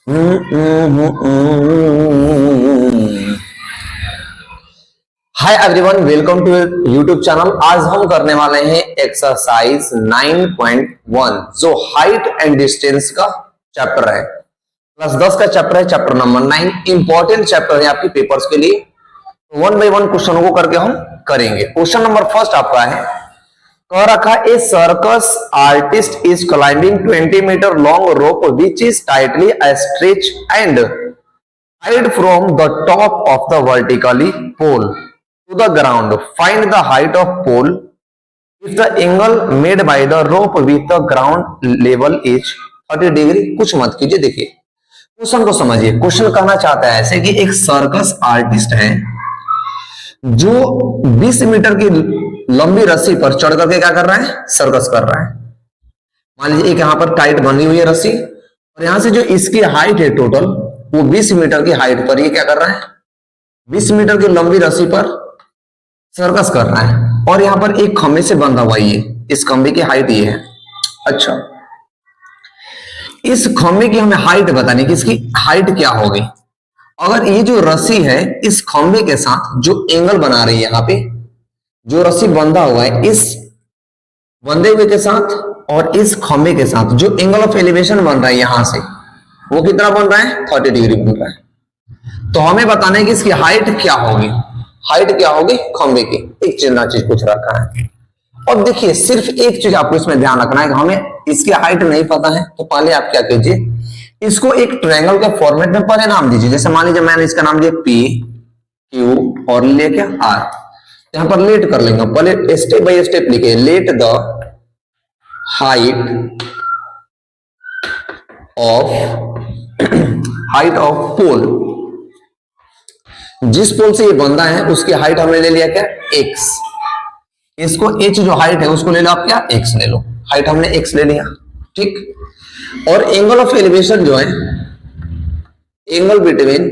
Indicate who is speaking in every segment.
Speaker 1: Hi everyone, welcome to YouTube channel. आज हम करने वाले हैं एक्सरसाइज 9.1 जो हाइट एंड डिस्टेंस का चैप्टर है। क्लास 10 का चैप्टर है, चैप्टर नंबर 9। इंपॉर्टेंट चैप्टर है आपके पेपर्स के लिए। वन बाय वन क्वेश्चन को करके हम करेंगे। क्वेश्चन नंबर फर्स्ट आपका है, कह रखा a circus artist is climbing 20 metre long rope which is tightly stretch and tied from the top of the vertically pole to the ground. Find the height of pole if the angle made by the rope with the ground level is 30 degree. कुछ मत कीजिए, देखिए question को समझिए। Question कहना चाहता है ऐसे कि एक सर्कस आर्टिस्ट है जो 20 मीटर की लंबी रस्सी पर चढ़ करके क्या कर रहा है, सर्कस कर रहा है। मान लीजिए एक यहां पर टाइट बनी हुई है रस्सी और यहां से जो इसकी हाइट है टोटल वो 20 मीटर की हाइट पर ये क्या कर रहा है, 20 मीटर की लंबी रस्सी पर सर्कस कर रहा है और यहां पर एक खंभे से बंधा हुआ ये, इस खंभे की हाइट ये है। अच्छा, इस खंभे की हमें हाइट बतानी कि इसकी हाइट क्या होगी। अगर ये जो रस्सी है इस खंभे के साथ जो एंगल बना रही है, यहां पे जो रस्सी बंधा हुआ है इस बंधे हुए के साथ और इस खंभे के साथ जो एंगल ऑफ एलिवेशन बन रहा है यहां से, वो कितना बन रहा है, 30 डिग्री बन रहा है। तो हमें बताना है कि इसकी हाइट क्या होगी। हाइट क्या होगी खंभे की, एक चीज पूछ रखा है। और देखिए सिर्फ एक चीज आपको इसमें ध्यान रखना है कि हमें इसकी हाइट नहीं पता है, तो पहले आप क्या कीजिए, इसको एक ट्रायंगल के फॉर्मेट में पहले नाम दीजिए। जैसे मान लीजिए मैंने इसका नाम दिया पी क्यू और ले क्या आर, यहां पर लेट कर लेंगे। पहले स्टेप बाय स्टेप लिखे, लेट द हाइट ऑफ पोल। जिस पोल से ये बंधा है उसकी हाइट हमने ले लिया क्या, x। इसको h जो हाइट है उसको ले लो आप क्या, x ले लो। हाइट हमने x ले लिया, ठीक। और एंगल ऑफ एलिवेशन जो है, angle between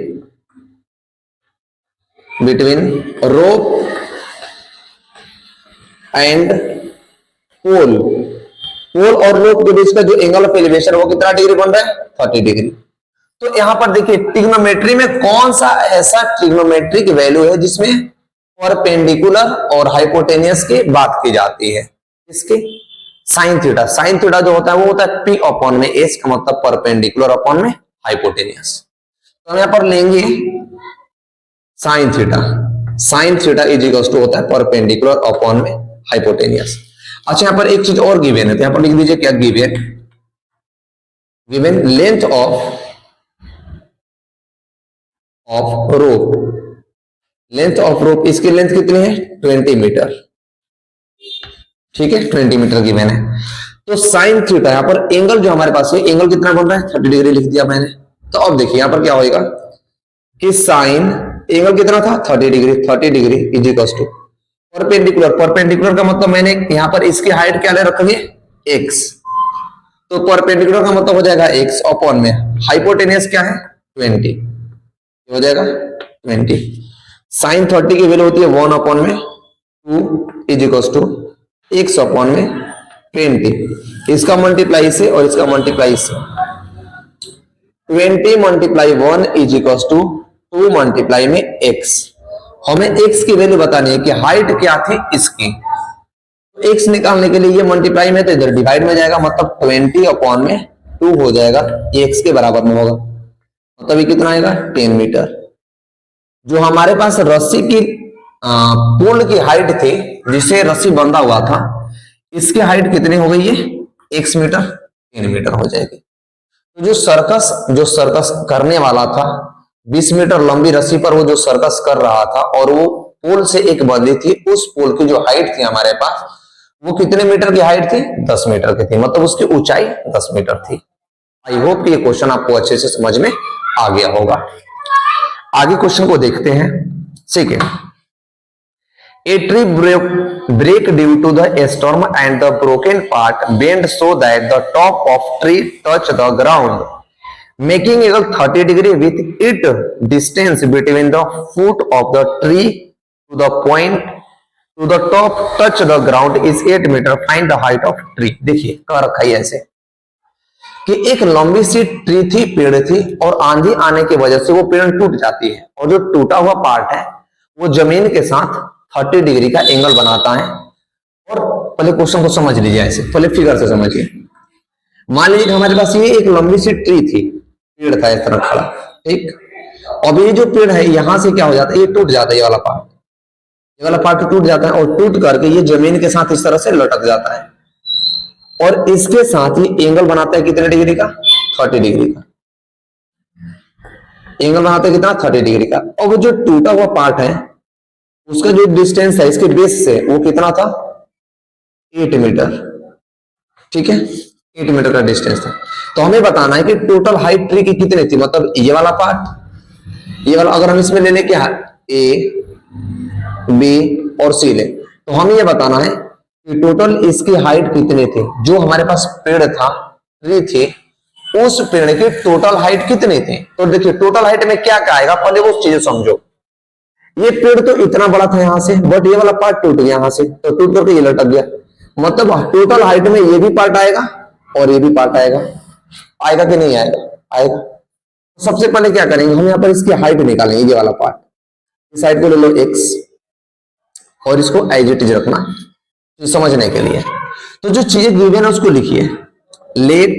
Speaker 1: rope and pole, पोल और रोप के बीच का जो एंगल ऑफ एलिवेशन वो कितना डिग्री बन रहा है, 30 डिग्री। तो यहां पर देखिए ट्रिग्नोमेट्री में कौन सा ऐसा ट्रिग्नोमेट्रिक वैल्यू है जिसमें परपेंडिकुलर और हाइपोटेनियस की बात की जाती है। इसके साइन थीटा, साइन थीटा जो होता है वो होता है पी अपॉन में एस का मतलब परपेंडिकुलर अपॉन में हाइपोटेनियस। तो हम यहां पर लेंगे sine theta, sine theta is equal to होता है परपेंडिकुलर अपॉन में हाइपोटेनियस। अच्छा यहां पर एक चीज और गिवन है, तो यहां पर लिख दीजिए क्या given, given length of rope, length of rope, इसकी लेंथ कितनी है 20 मीटर, ठीक है 20 मीटर गिवन है। तो साइन थीटा यहां पर एंगल जो हमारे पास है, एंगल कितना बन रहा है 30 डिग्री लिख दिया मैंने। तो अब देखिए यहां पर क्या होगा कि साइन एंगल कितना था 30 degree, 30 degree is equal to perpendicular, perpendicular का मतलब मैंने यहां पर इसकी हाइट क्या ले रखी है x, तो परपेंडिकुलर का मतलब हो जाएगा x अपॉन में हाइपोटेनियस क्या है 20, हो जाएगा 20। साइन 30 की वैल्यू होती है 1 अपॉन में 2 is equal to x upon में 20। इसका मल्टीप्लाई से और इसका मल्टीप्लाई से 20 multiply 1 is equal to 2 multiply में x। हमें x की वैल्यू बतानी है कि हाइट क्या थी इसकी। x निकालने के लिए ये मल्टीप्लाई में तो इधर डिवाइड में जाएगा, मतलब 20 अपॉन में 2 हो जाएगा, ये x के बराबर में होगा, मतलब ये कितना आएगा 10 मीटर। जो हमारे पास रस्सी की पोल की हाइट थी जिसे रस्सी बंधा हुआ था, इसकी हाइट कितनी हो गई है x मीटर, 10 मीटर हो जाएगी। तो जो सर्कस करने वाला था 20 मीटर लंबी रस्सी पर, वो जो सर्कस कर रहा था और वो पोल से एक बंधी थी, उस पोल की जो हाइट थी हमारे पास वो कितने मीटर की हाइट थी 10 मीटर की थी, मतलब उसकी ऊंचाई 10 मीटर थी। आई होप ये क्वेश्चन आपको अच्छे से समझ में आ गया होगा। आगे क्वेश्चन को देखते हैं, ठीक है। A tree break due to the storm and the broken part bend so that the top of tree touch the ground, making angle 30 degree with it distance between the foot of the tree to the point to the top touch the ground is 8 meter. Find the height of tree. देखिए कह रखा है ऐसे, कि एक लंबी सी tree थी, पेड़ थी, और आंधी आने की वजह से वो पेड़ टूट जाती है, और जो टूटा हुआ पार्ट है वो जमीन के साथ 30 डिग्री का एंगल बनाता है। और पहले क्वेश्चन को समझ लीजिए, ऐसे पहले फिगर से समझिए। मान लीजिए कि हमारे पास ये एक लंबी सी ट्री थी, पेड़ था इस तरह खड़ा, ठीक। अब ये जो पेड़ है यहां से क्या हो जाता है, ये टूट जाता है, ये वाला पार्ट टूट जाता है, और टूट करके ये जमीन के साथ इस तरह से लटक जाता है, और इसके साथ ही एंगल बनाता है कितने डिग्री का, 30 डिग्री का एंगल बनाता है, कितना, 30 डिग्री का। और वो जो टूटा हुआ पार्ट है उसका जो डिस्टेंस है इसके बेस से वो कितना था, 8 मीटर, ठीक है, 8 मीटर का डिस्टेंस था। तो हमें बताना है कि टोटल हाइट ट्री की कितनी थी, मतलब ये वाला पार्ट, ये वाला, अगर हम इसमें ले लें क्या, ए बी और सी ले, तो हमें ये बताना है कि टोटल इसकी हाइट कितनी थी। जो हमारे पास पेड़ था, ट्री थी, उस पेड़ की टोटल हाइट कितनी थी। तो देखिए टोटल हाइट में क्या क्या आएगा, पहले वो चीजें समझो। ये पेड़ तो इतना बड़ा था यहां से, बट ये वाला पार्ट टूट गया यहां से, तो टूट करके ये लटक गया, मतलब टोटल हाइट में ये भी पार्ट आएगा और ये भी पार्ट आएगा, आएगा कि नहीं आएगा, आएगा। सबसे पहले क्या करेंगे, हम यहाँ पर इसकी हाइट निकालेंगे, ये वाला पार्ट, इस साइड को ले लो x, और इसको एज इट इज रखना समझने के लिए। तो जो चीजें गिवन है उसको लिखिए, let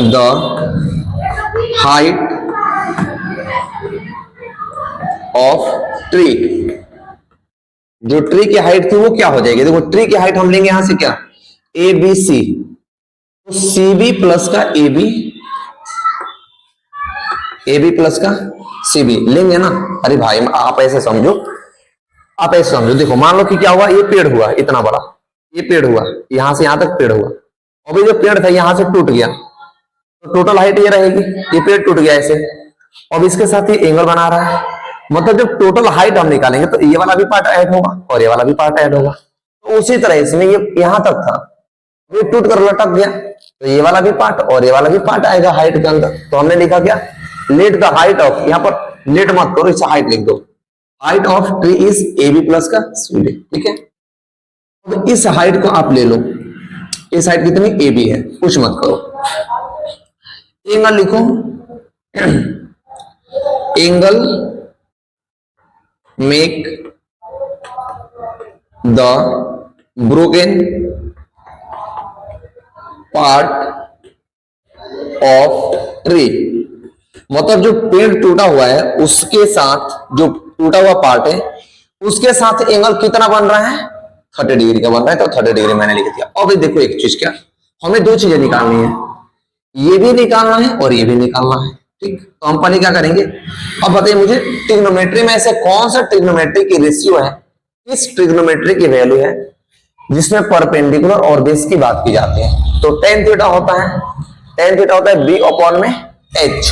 Speaker 1: the height of tree, जो ट्री की हाइट थी वो क्या हो जाएगी, देखो ट्री की हाइट हम लेंगे यहां से क्या, ए बी सी, तो सी बी प्लस का ए बी प्लस का सी बी लेंगे ना। अरे भाई आप ऐसे समझो, आप ऐसे समझो, देखो मान लो कि क्या हुआ, ये पेड़ हुआ इतना बड़ा, ये पेड़ हुआ, यहां से यहां तक पेड़ हुआ, और जो पेड़ था यहां से टूट गया, तो टोटल हाइट ये रहेगी, ये पेड़ टूट गया ऐसे, अब इसके साथ ये एंगल बना रहा है, मतलब जब टोटल हाइट हम निकालेंगे तो ये वाला भी पार्ट ऐड होगा और ये वाला भी पार्ट ऐड होगा। तो उसी तरह इसमें ये यहां तक था, ये टूट कर लटक गया, तो ये वाला भी पार्ट और ये वाला भी पार्ट आएगा हाइट के अंदर। तो हमने लिखा क्या, लेट द हाइट ऑफ, यहां पर लेट मत करो, इसे हाइट लिख दो, height of tree is A B plus का सी बी, ठीक है। अब इस हाइट को आप ले लो, इस हाइट कितनी, ए बी है, कुछ मत करो, एंगल लिखो, angle make the broken part of tree, मतलब जो पेड़ टूटा हुआ है उसके साथ जो टूटा हुआ पार्ट है उसके साथ एंगल कितना बन रहा है, 30 डिग्री का बन रहा है, तो 30 डिग्री मैंने लिख दिया। अब देखो एक चीज, क्या हमें दो चीजें निकालनी है, ये भी निकालना है और ये भी निकालना है, ठीक। तो हम पहले क्या करेंगे, अब बताइए मुझे ट्रिग्नोमेट्री में ऐसे कौन सा ट्रिग्नोमेट्री की रेशियो है, किस ट्रिग्नोमेट्री की वैल्यू है जिसमें परपेंडिकुलर और बेस की बात की जाती है। तो tan थीटा होता है, tan थीटा होता है b अपॉन में h,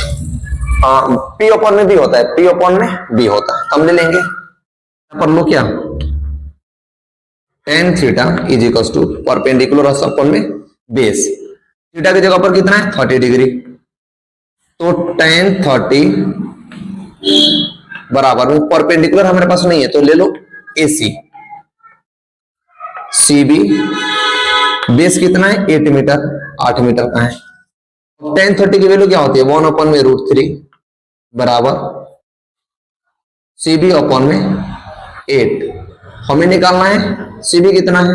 Speaker 1: p अपॉन में b होता है, p अपॉन में b होता है। हम ले लेंगे यहां पर लो क्या, tan theta is equal to perpendicular upon में बेस, थीटा की जगह पर कितना है, 30 डिग्री, तो tan 30 बराबर में परपेंडिकुलर हमारे पास नहीं है तो ले लो AC, CB, बेस कितना है 8 मीटर, 8 मीटर का है। tan 30 की वैल्यू क्या होती है, 1 अपॉन में √3 बराबर CB अपॉन में 8। हमें निकालना है CB कितना है,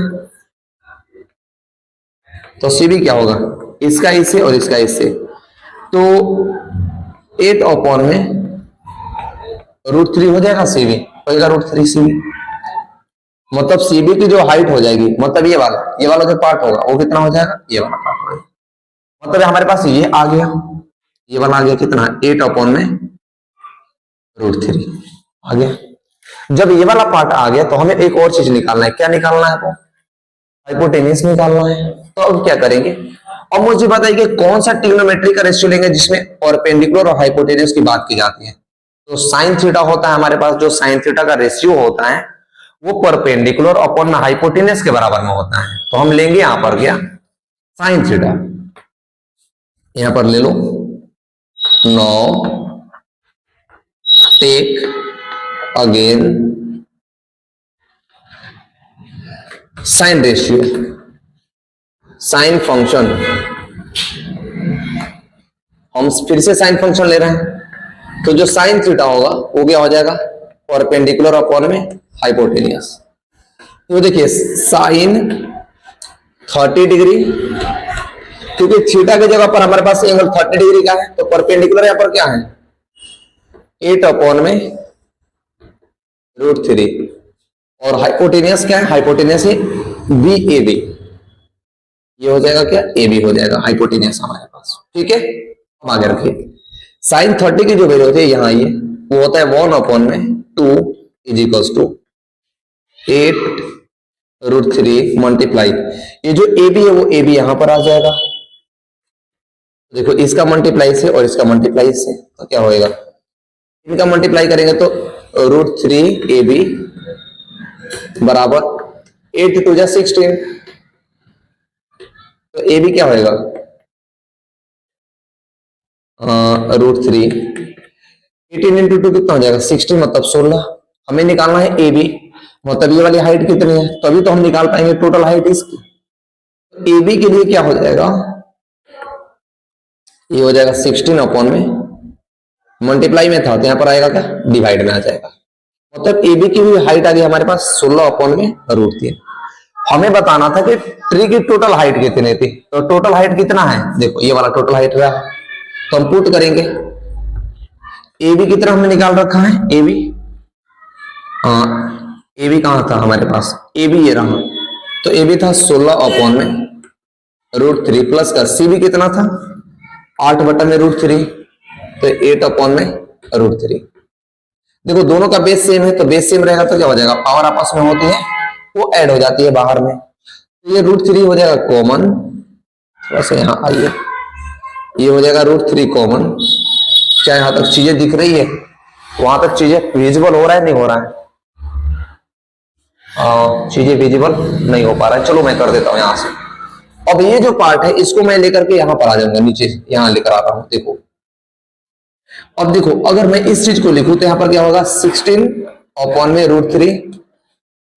Speaker 1: तो CB क्या होगा, इसका इससे और इसका इससे, तो 8 अपॉन में √3 हो जाएगा, CB होगा √3 CB, मतलब CB की जो हाइट हो जाएगी, मतलब ये वाला जो पार्ट होगा वो कितना हो जाएगा, ये वाला पार्ट हो जाएगा, मतलब हमारे पास ये आ गया, ये वाला आ गया कितना, 8 अपॉन में √3 आ गया। जब ये वाला पार्ट आ गया तो हमें एक और चीज निकालना है, क्या निकालना है, वो हाइपोटेन्यूज निकालना है। तो अब क्या करेंगे, अब मुझे बताइए कौन सा ट्रिग्नोमेट्री का रेशियो लेंगे जिसमें परपेंडिकुलर और हाइपोटेन्यूज की बात की जाती है। तो साइन थीटा होता है हमारे पास, जो साइन थीटा का रेशियो होता है वो परपेंडिकुलर अपॉन हाइपोटेन्यूज के बराबर में होता है। तो हम लेंगे यहां पर क्या, साइन थीटा, यहां पर ले लो, no take again sine ratio, sine function हम फिर से साइन फंक्शन ले रहे हैं, तो जो साइन थीटा होगा वो क्या हो जाएगा, परपेंडिकुलर अपॉन में हाइपोटेनियस। तो देखिए साइन 30 डिग्री, क्योंकि थीटा की जगह पर हमारे पास एंगल 30 डिग्री का है, तो परपेंडिकुलर यहां पर क्या है 8 अपॉन में √3, और हाइपोटेनियस क्या है, हाइपोटेनियस है बी ए बी, ये हो जाएगा क्या ए बी हो जाएगा हाइपोटेनियस हमारे पास। ठीक है, हम आगे रखिए साइन 30 की जो वैल्यू होती है यहाँ ये वो होता है 1 अपॉन में 2 इज इक्वल टू 8√3 मल्टीप्लाई, ये जो ए बी है वो ए बी यहां पर आ जाएगा। देखो इसका मल्टीप्लाई से और इसका मल्टीप्लाई से तो क्या होएगा, इनका मल्टीप्लाई करेंगे तो √3 ए बी बराबर 8 2 जा 16, तो ए बी क्या होएगा √3, 18 इंटू 2 कितना हो जाएगा 16, मतलब 16। हमें निकालना है ए बी, मतलब ये वाली हाइट कितनी है, तभी तो हम निकाल पाएंगे टोटल हाइट इसकी। ए बी के लिए क्या हो जाएगा, ये हो जाएगा 16 अपॉन में मल्टीप्लाई में था तो यहां पर आएगा क्या डिवाइड में आ जाएगा, मतलब ए बी की भी हाइट आ गई हमारे पास 16 अपॉन में √3। हमें बताना था कि ट्री की टोटल हाइट कितनी थी, तो टोटल हाइट कितना है, देखो ये वाला टोटल हाइट रहा, तो हम पुट करेंगे ए बी कितना हमने निकाल रखा है, ए बी कहां था हमारे पास, ए बी ये रहा, तो ए बी था 16 अपॉन में √3 प्लस का सी बी कितना था 8 बटा में √3, तो 8 अपॉन में √3। देखो दोनों का बेस सेम है, तो बेस सेम रहेगा तो क्या हो जाएगा, पावर आपस में होती है वो ऐड हो जाती है बाहर में, तो ये √3 हो जाएगा कॉमन, थोड़ा सा यहाँ आइए, ये हो जाएगा √3 कॉमन। क्या यहां तक चीजें दिख रही है, वहां तक चीजें विजिबल हो रहा है नहीं हो रहा है, चीजें विजिबल नहीं हो पा रहा है, चलो मैं कर देता हूं यहां से। अब ये जो पार्ट है इसको मैं लेकर के यहां पर आ जाऊंगा, नीचे यहां लेकर आ रहा हूं, देखो अब देखो अगर मैं इस चीज को लिखूं तो यहां पर क्या होगा 16 अपॉन में √3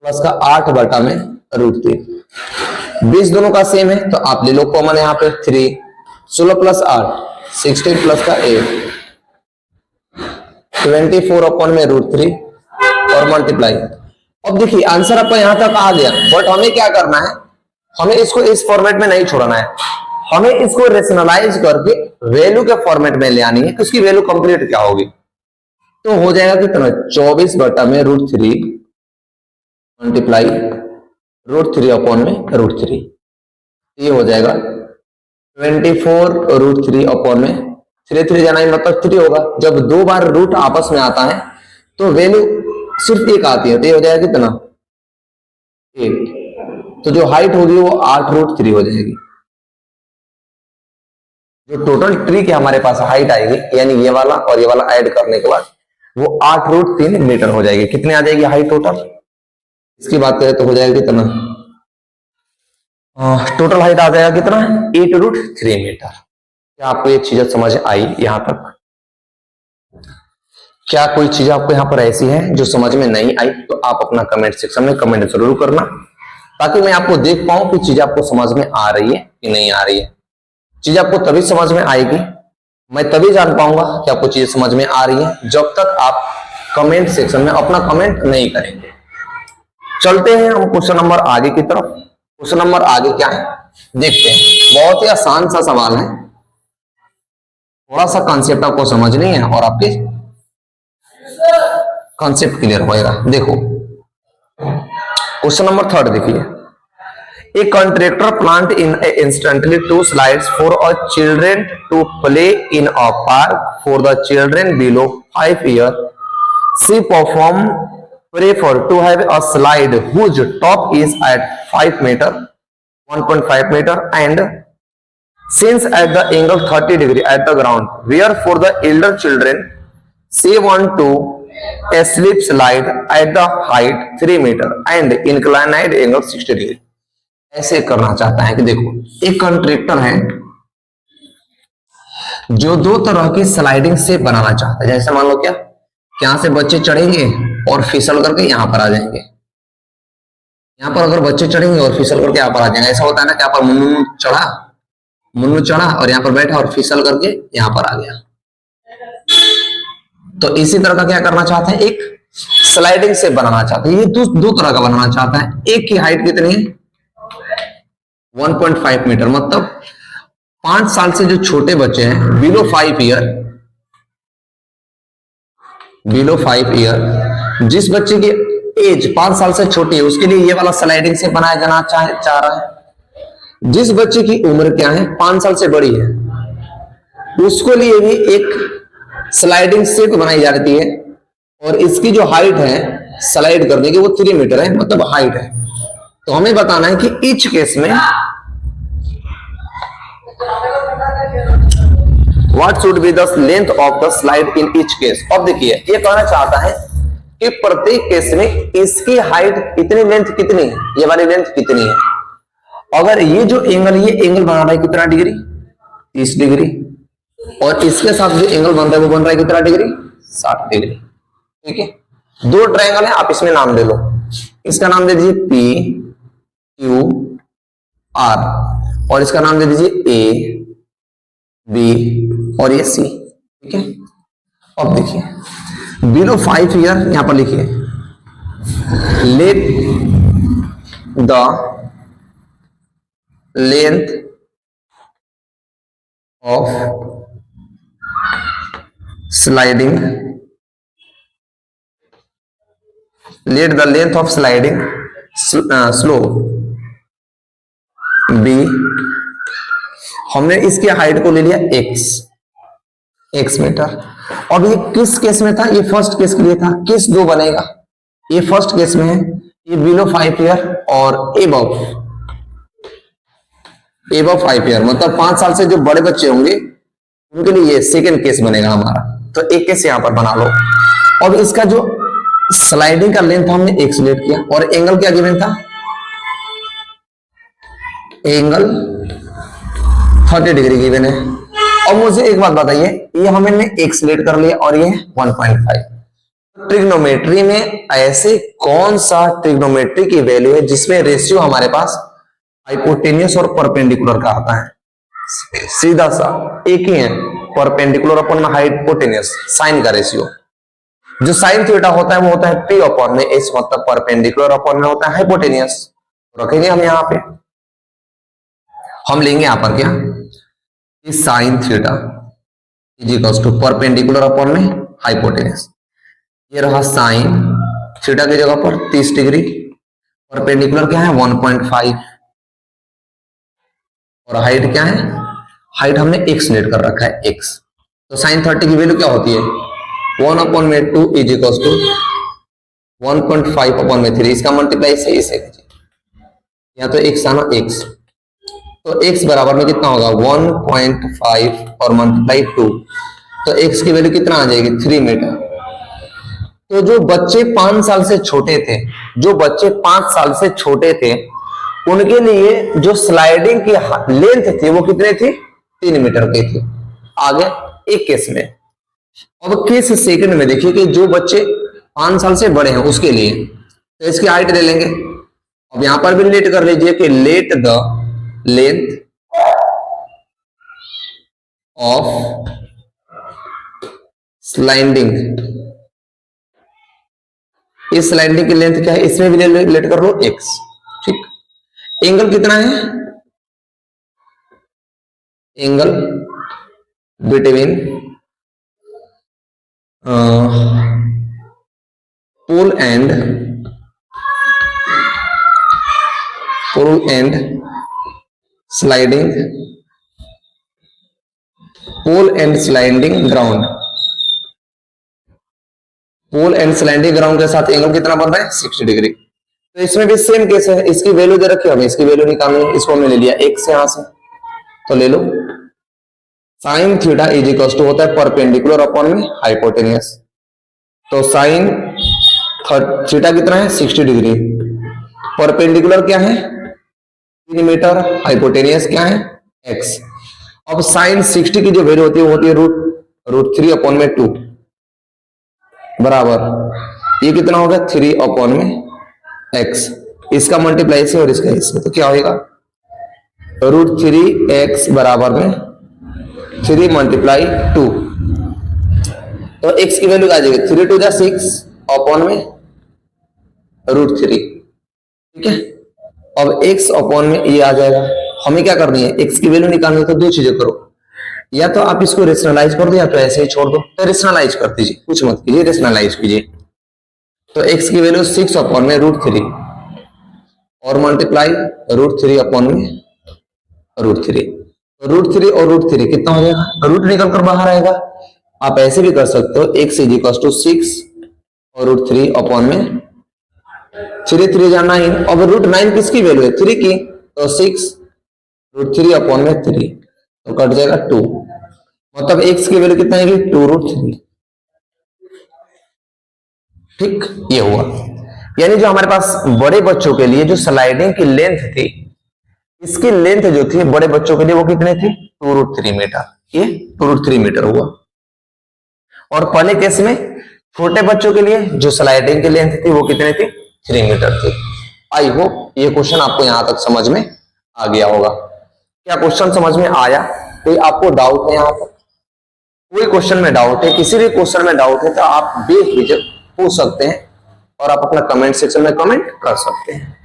Speaker 1: प्लस का 8 बटा में √3, बेस दोनों का सेम है तो आप ले लो कॉमन यहाँ पे 3, 16 प्लस 8 16 प्लस का 8 24 अपॉन में √3 और मल्टीप्लाई। अब देखिए आंसर आपका यहां तक आ गया, बट हमें क्या करना है, हमें इसको इस फॉर्मेट में नहीं छोड़ना है, हमें इसको रेशनलाइज करके वैल्यू के फॉर्मेट में ले आनी है कि उसकी वैल्यू कंप्लीट क्या होगी, तो हो जाएगा कितना 24 बटा में √3 मल्टीप्लाई √3 अपॉन में √3, ये हो जाएगा 24 √3 अपॉन में 3 3 जाना मतलब 3 होगा, जब दो बार रूट आपस में आता है तो वैल्यू सिर्फ एक आती है, तो ये हो जाएगा कितना 8, तो जो हाइट होगी वो 8√3 हो जाएगी। जो टोटल ट्री की हमारे पास हाइट आएगी यानी ये वाला और ये वाला ऐड करने के बाद वो 8√3 मीटर हो जाएगी। कितने आ जाएगी हाइट टोटल, इसकी बात करें तो हो जाएगा कितना, टोटल हाइट आ जाएगा कितना 8√3 मीटर। क्या आपको ये चीजें समझ आई यहां तक, क्या कोई चीज आपको यहाँ पर ऐसी है जो समझ में नहीं आई, तो आप अपना कमेंट सेक्शन में कमेंट जरूर करना, ताकि मैं आपको देख पाऊं कि चीज आपको समझ में आ रही है कि नहीं आ रही है। चीज आपको तभी समझ में आएगी, मैं तभी जान पाऊंगा कि आपको चीज समझ में आ रही है जब तक आप कमेंट सेक्शन में अपना कमेंट नहीं करेंगे। चलते हैं हम क्वेश्चन नंबर आगे की तरफ। क्वेश्चन नंबर आगे क्या है देखते हैं, बहुत ही आसान सा सवाल है, थोड़ा सा कॉन्सेप्ट आपको समझनी है और आपके कॉन्सेप्ट क्लियर होएगा। देखो क्वेश्चन नंबर 3 देखिए, a contractor plant in instantly 2 slides for a children to play in a park for the children below 5 years. She prefer to have a slide whose top is at 5 meter 1.5 meter and since at the angle 30 degree at the ground, where for the elder children she want to a slip slide at the height 3 meter and inclined angle 60 degree। ऐसे करना चाहता है कि देखो एक contractor है जो दो तरह की स्लाइडिंग से बनाना चाहता है, जैसे मान लो क्या यहां से बच्चे चढ़ेंगे और फिसल करके यहां पर आ जाएंगे, यहां पर अगर बच्चे चढ़ेंगे और फिसल करके यहां पर आ जाएंगे, ऐसा होता है ना कि यहाँ पर मुन्नू चढ़ा मुन्नू चढ़ा और यहाँ पर बैठा और फिसल करके यहाँ पर आ गया। तो इसी तरह का क्या करना चाहते हैं, एक स्लाइडिंग शेप बनाना चाहते हैं। ये दो तरह का बनाना चाहता है। एक की हाइट कितनी है 1.5 मीटर, मतलब 5 साल से जो छोटे बच्चे हैं बिलो 5 ईयर, जिस बच्चे की एज 5 साल से छोटी है उसके लिए ये वाला स्लाइडिंग शेप बनाया जाना चाह रहा है। जिस बच्चे की उम्र क्या है 5 साल से बड़ी है उसको लिए भी एक स्लाइडिंग शेप बनाई जाती है, और इसकी जो हाइट है स्लाइड करने की वो 3 मीटर है, मतलब हाइट है। तो हमें बताना है कि ईच केस में what should be the length of the slide in each case. अब देखिए ये कहना चाहता है कि प्रत्येक केस में इसकी हाइट इतनी, लेंथ कितनी है, ये वाली लेंथ कितनी है। अगर ये जो एंगल, ये एंगल बना रहा है कितना डिग्री 30 डिग्री, और इसके साथ जो एंगल बन रहा है वो बन रहा है कितना डिग्री 60 डिग्री। ठीक है, दो ट्रायंगल है, आप इसमें नाम दे लो। इसका नाम दे दीजिए पी क्यू आर, और इसका नाम दे दीजिए ए बी और ये सी। ठीक है, अब देखिए बिलो 5 ईयर यहां पर लिखिए let the length of sliding, let the length of sliding slow be. हमने इसकी हाइट को ले लिया x मीटर। अब ये किस केस में था, ये फर्स्ट केस के लिए था। केस 2 बनेगा, ये फर्स्ट केस में है, ये बिलो 5 ईयर और एबव 5 ईयर, मतलब 5 साल से जो बड़े बच्चे होंगे उनके लिए ये सेकेंड केस बनेगा हमारा। तो एक केस यहां पर बना लो। अब इसका जो स्लाइडिंग का लेंथ हमने x लेट किया, और एंगल क्या गिवन था, एंगल 30 डिग्री गिवन है। अब मुझे एक बात बताइए, ये हमने x लेट कर लिया और ये 1.5। ट्रिग्नोमेट्री में ऐसे कौन सा ट्रिग्नोमेट्री की वैल्यू है जिसमें रेशियो हमारे पास हाइपोटेनियस और परपेंडिकुलर का आता है? सीधा सा एक ही है, परपेंडिकुलर अपॉन में हाइपोटेनियस, साइन का रेशियो। जो साइन थीटा होता है वो होता है p अपॉन में h, मतलब परपेंडिकुलर अपॉन में होता है हाइपोटेनियस। रखेंगे हम यहाँ पे, हम लेंगे यहां पर क्या, sine theta is equal to perpendicular upon में हाइपोटेनियस। ये रहा साइन थीटा की जगह पर 30 डिग्री, परपेंडिकुलर क्या है 1.5, और हाइट क्या है, हाइट हमने x लेट कर रखा है x। तो साइन 30 की वैल्यू क्या होती है 1/2 इज इक्वल टू 1.5/3। इसका मल्टीप्लाई से इसे या तो x आना x, तो x बराबर में कितना होगा 1.5 और मल्टीप्लाई 2, तो x की वैल्यू कितना आ जाएगी 3 मीटर। तो जो बच्चे 5 साल से छोटे थे, उनके लिए जो स्लाइडिंग की लेंथ थी वो कितने थी 3 मीटर की थी। आगे एक केस में, अब केस सेकंड में देखिए कि जो बच्चे 5 साल से बड़े हैं उसके लिए, तो इसकी हाइट ले लेंगे। अब यहां पर भी लेट कर लीजिए कि late the length of sliding, इस स्लाइडिंग की लेंथ क्या है, इसमें भी लेट कर लो x। ठीक, एंगल कितना है, angle between pull and sliding, pole and sliding ground, pole and sliding ground के साथ एंगल कितना बन रहा है 60 डिग्री। तो इसमें भी सेम केस है, इसकी वैल्यू दे रखी है, हमें इसकी वैल्यू निकालनी है। इसको हमने ले लिया x यहां से, तो ले लो sine theta is equal to होता है परपेंडिकुलर अपॉन में हाइपोटेनियस। तो साइन थीटा कितना है 60 डिग्री, परपेंडिकुलर क्या है 3 मीटर, हाइपोटेनियस क्या है x। अब साइन 60 की जो वैल्यू होती है वो होती है रूट 3 अपॉन में 2 बराबर, ये कितना होगा 3 अपॉन में x। इसका मल्टीप्लाई से और इसका इससे, तो क्या होगा √3x बराबर में 3 मल्टीप्लाई 2, तो x की वैल्यू आ जाएगी 3 2 जा 6 अपॉन में √3, ठीक है। अब x अपॉन में ये आ जाएगा। हमें क्या करनी है, x की वैल्यू निकालनी है, तो दो चीजें करो, या तो आप इसको रेशनलाइज कर दो या तो ऐसे ही छोड़ दो। तो रेशनलाइज कर दीजिए, कुछ मत कीजिए, रेशनलाइज कीजिए। तो x की वैल्यू 6 अपॉन में √3 और मल्टीप्लाई √3 अपॉन में √3। √3 और √3 कितना हो जाएगा, रूट निकल कर बाहर आएगा। आप ऐसे भी कर सकते हो, x = 6 और √3 अपॉन में 3 3 जा 9। अब √9 किसकी वैल्यू है, 3 की, तो 6 √3 अपॉन में 3, तो कट जाएगा 2। मतलब x की वैल्यू कितना आएगी, 2√3। ठीक, ये हुआ। यानी जो हमारे पास बड़े बच्चों के लिए जो स्लाइडिंग की लेंथ थी, इसकी लेंथ जो थी बड़े बच्चों के लिए वो कितने थी, 2√3 मीटर। ये 2√3 मीटर हुआ। और पहले केस में छोटे बच्चों के लिए जो स्लाइडिंग की लेंथ थी वो कितने थी, 3 मीटर थी। आई होप ये क्वेश्चन आपको यहां तक समझ में आ गया होगा। क्या क्वेश्चन समझ में आया? कोई आपको डाउट है? यहां पर कोई क्वेश्चन में डाउट है, किसी भी क्वेश्चन में डाउट है तो आप बेझिझक पूछ सकते हैं और आप अपना कमेंट सेक्शन में कमेंट कर सकते हैं।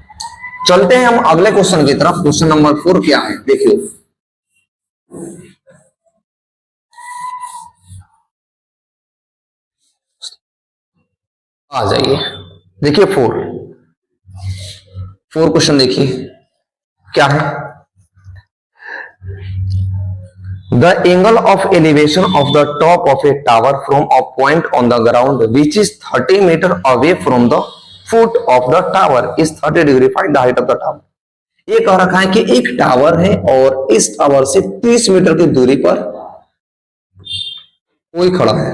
Speaker 1: चलते हैं हम अगले क्वेश्चन की तरफ। क्वेश्चन नंबर 4 क्या है, देखिए। आ जाइए, देखिए 4 क्वेश्चन देखिए क्या है। The angle of elevation of the top of a tower from a point on the ground which is 30 meter away from the foot of the tower is 30 degree. Find the height of the tower. ये कह रखा है कि एक tower है और इस tower से 30 मीटर की दूरी पर कोई खड़ा है।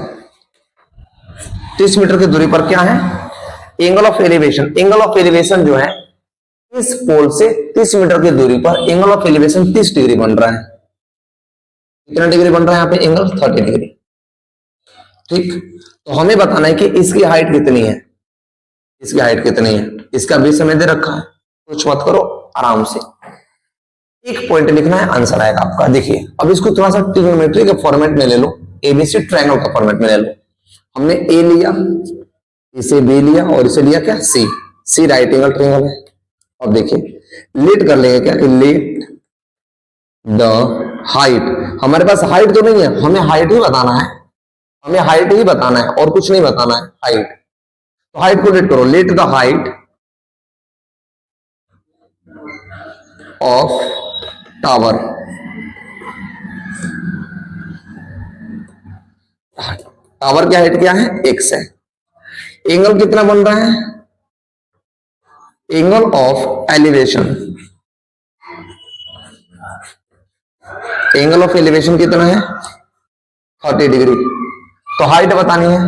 Speaker 1: 30 मीटर की दूरी पर क्या है, angle of elevation. Angle of elevation जो है इस पोल से 30 मीटर की दूरी पर एंगल ऑफ एलिवेशन 30 डिग्री बन रहा है। कितना डिग्री बन रहा है यहाँ पे, एंगल 30 डिग्री। ठीक, तो हमें बताना है कि इसकी हाइट कितनी है। इसकी हाइट कितनी है, इसका बेस हमें दे रखा है, कुछ मत करो, आराम से एक पॉइंट लिखना है, आंसर आएगा आपका। देखिए अब इसको थोड़ा सा ट्रिग्नोमेट्री के फॉर्मेट में ले लो, एबीसी ट्रायंगल का फॉर्मेट में ले लो। हमने ए लिया, इसे बी लिया और इसे लिया क्या, सी। सी राइट एंगल ट्रायंगल है। अब देखिए लेट कर लेंगे क्या, कि लेट द हाइट। हमारे पास हाइट तो नहीं है, हमें हाइट ही बताना है, हमें हाइट ही बताना है और कुछ नहीं बताना है, हाइट। तो हाइट को लेट करो, late the height of tower. Tower की हाइट क्या है, x है। एंगल कितना बन रहा है, angle of elevation. Angle of elevation कितना है, 30 डिग्री। तो हाइट बतानी है।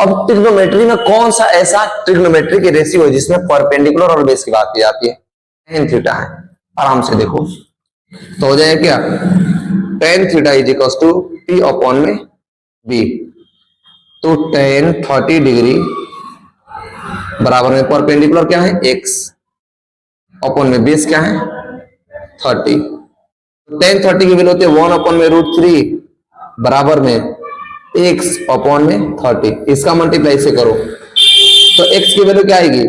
Speaker 1: अब ट्रिग्नोमेट्री में कौन सा ऐसा ट्रिग्नोमेट्री की रेशियो है जिसमें परपेंडिकुलर और बेस की बात की जाती है, tan थीटा है। आराम से देखो, तो हो जाएगा क्या, tan थीटा = P अपॉन में B। तो tan 30 डिग्री बराबर में परपेंडिकुलर क्या है, x अपॉन में बेस क्या है, 30। tan 30 की वैल्यू होती है 1 अपॉन में √3 बराबर में x अपॉन में 30। इसका मल्टीप्लाई से करो तो x की वैल्यू क्या आएगी,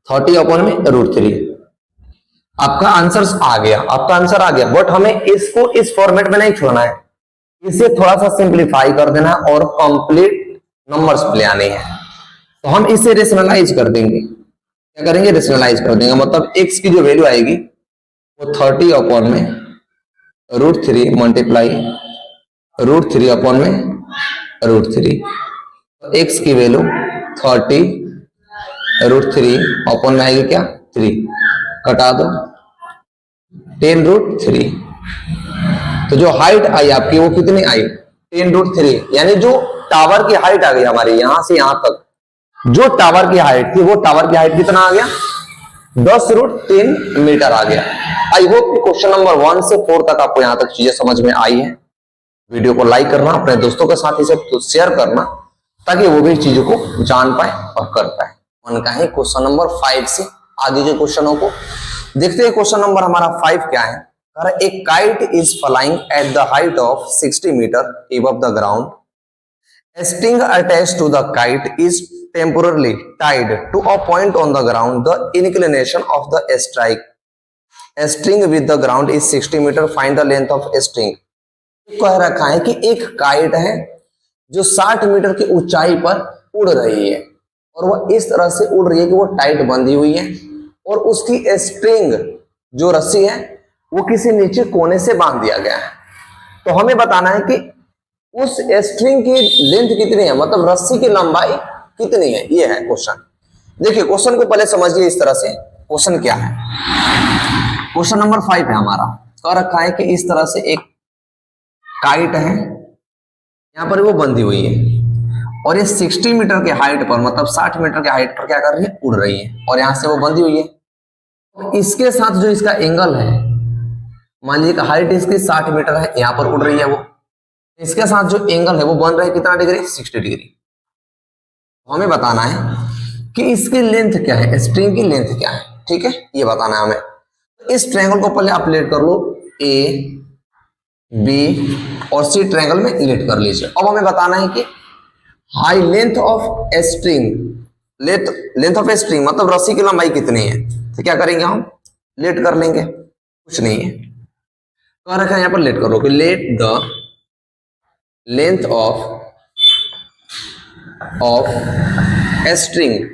Speaker 1: 30 अपॉन में √3। आपका आंसर आ गया, आपका आंसर आ गया। बट हमें इसको इस फॉर्मेट में नहीं छोड़ना है, इसे थोड़ा सा सिंप्लीफाई कर देना और कंप्लीट नंबर्स ले आने हैं। तो हम इसे रेशनलाइज कर देंगे। क्या करेंगे, रेशनलाइज कर देंगे। मतलब x की जो वैल्यू आएगी वो 30 अपॉन में √3 मल्टीप्लाई √3 अपॉन में √3। तो x की वैल्यू 30 √3 अपॉन में आएगी क्या, 3, कटा दो 10√3। तो जो हाइट आई आपकी वो कितनी आई, 10√3। यानी जो टावर की हाइट आ गई हमारी यहां से यहां तक, जो टावर की हाइट थी वो टावर की हाइट कितना आ गया, 10√3 मीटर आ गया। आई होप कि क्वेश्चन नंबर 1 से 4 तक आपको यहां तक चीजें समझ में आई हैं। वीडियो को लाइक करना, अपने दोस्तों के साथ इसे शेयर करना ताकि वो भी चीजों को जान पाए और कर पाए। मन का है क्वेश्चन नंबर 5 से आगे के क्वेश्चनों को देखते हैं क्वेश्चन नंबर हमारा 5 क्या है। कह रहा है, एक kite is flying at the height of 60 metre above the ground. A string attached to the kite is temporarily tied to a point on the ground. The inclination of the string with the ground is 60 meter. Find the length of a string. कह रखा है कि एक kite है जो 60 metre की ऊंचाई पर उड़ रही है और वह इस तरह से उड़ रही है कि वो टाइट बंधी हुई है और उसकी स्ट्रिंग जो रस्सी है वो किसी नीचे कोने से बांध दिया गया है। तो हमें बताना है कि उस स्ट्रिंग की लेंथ कितनी है, मतलब रस्सी की लंबाई कितनी है, ये है क्वेश्चन। देखिए क्वेश्चन को पहले समझिए इस तरह से। क्वेश्चन क्या है, क्वेश्चन नंबर 5 है हमारा। कह रखा है कि इस तरह से एक काइट है, यहां पर वो बंधी हुई है और ये 60 मीटर के हाइट पर, मतलब 60 मीटर के हाइट पर क्या कर रही है, उड़ रही है और यहां से वो बंधी हुई है। तो इसके साथ जो इसका एंगल है, मान लीजिए हाइट इसकी 60 मीटर है, यहां पर उड़ रही है वो, इसके साथ जो एंगल है वो बन रहा है कितना डिग्री, 60 डिग्री। तो हमें बताना है कि इसकी लेंथ क्या है, स्ट्रिंग की लेंथ क्या है, ठीक है, ये बताना है हमें। इस ट्रायंगल को पहले आप लेट कर लो, ए बी और सी ट्रायंगल में लेट कर लीजिए। अब हमें बताना है कि high length of a string, length of a string मतलब रस्सी की लंबाई कितनी है। तो क्या करेंगे हम, लेट कर लेंगे, कुछ नहीं है। कह रखा है यहां पर लेट कर लो कि late the length of a string,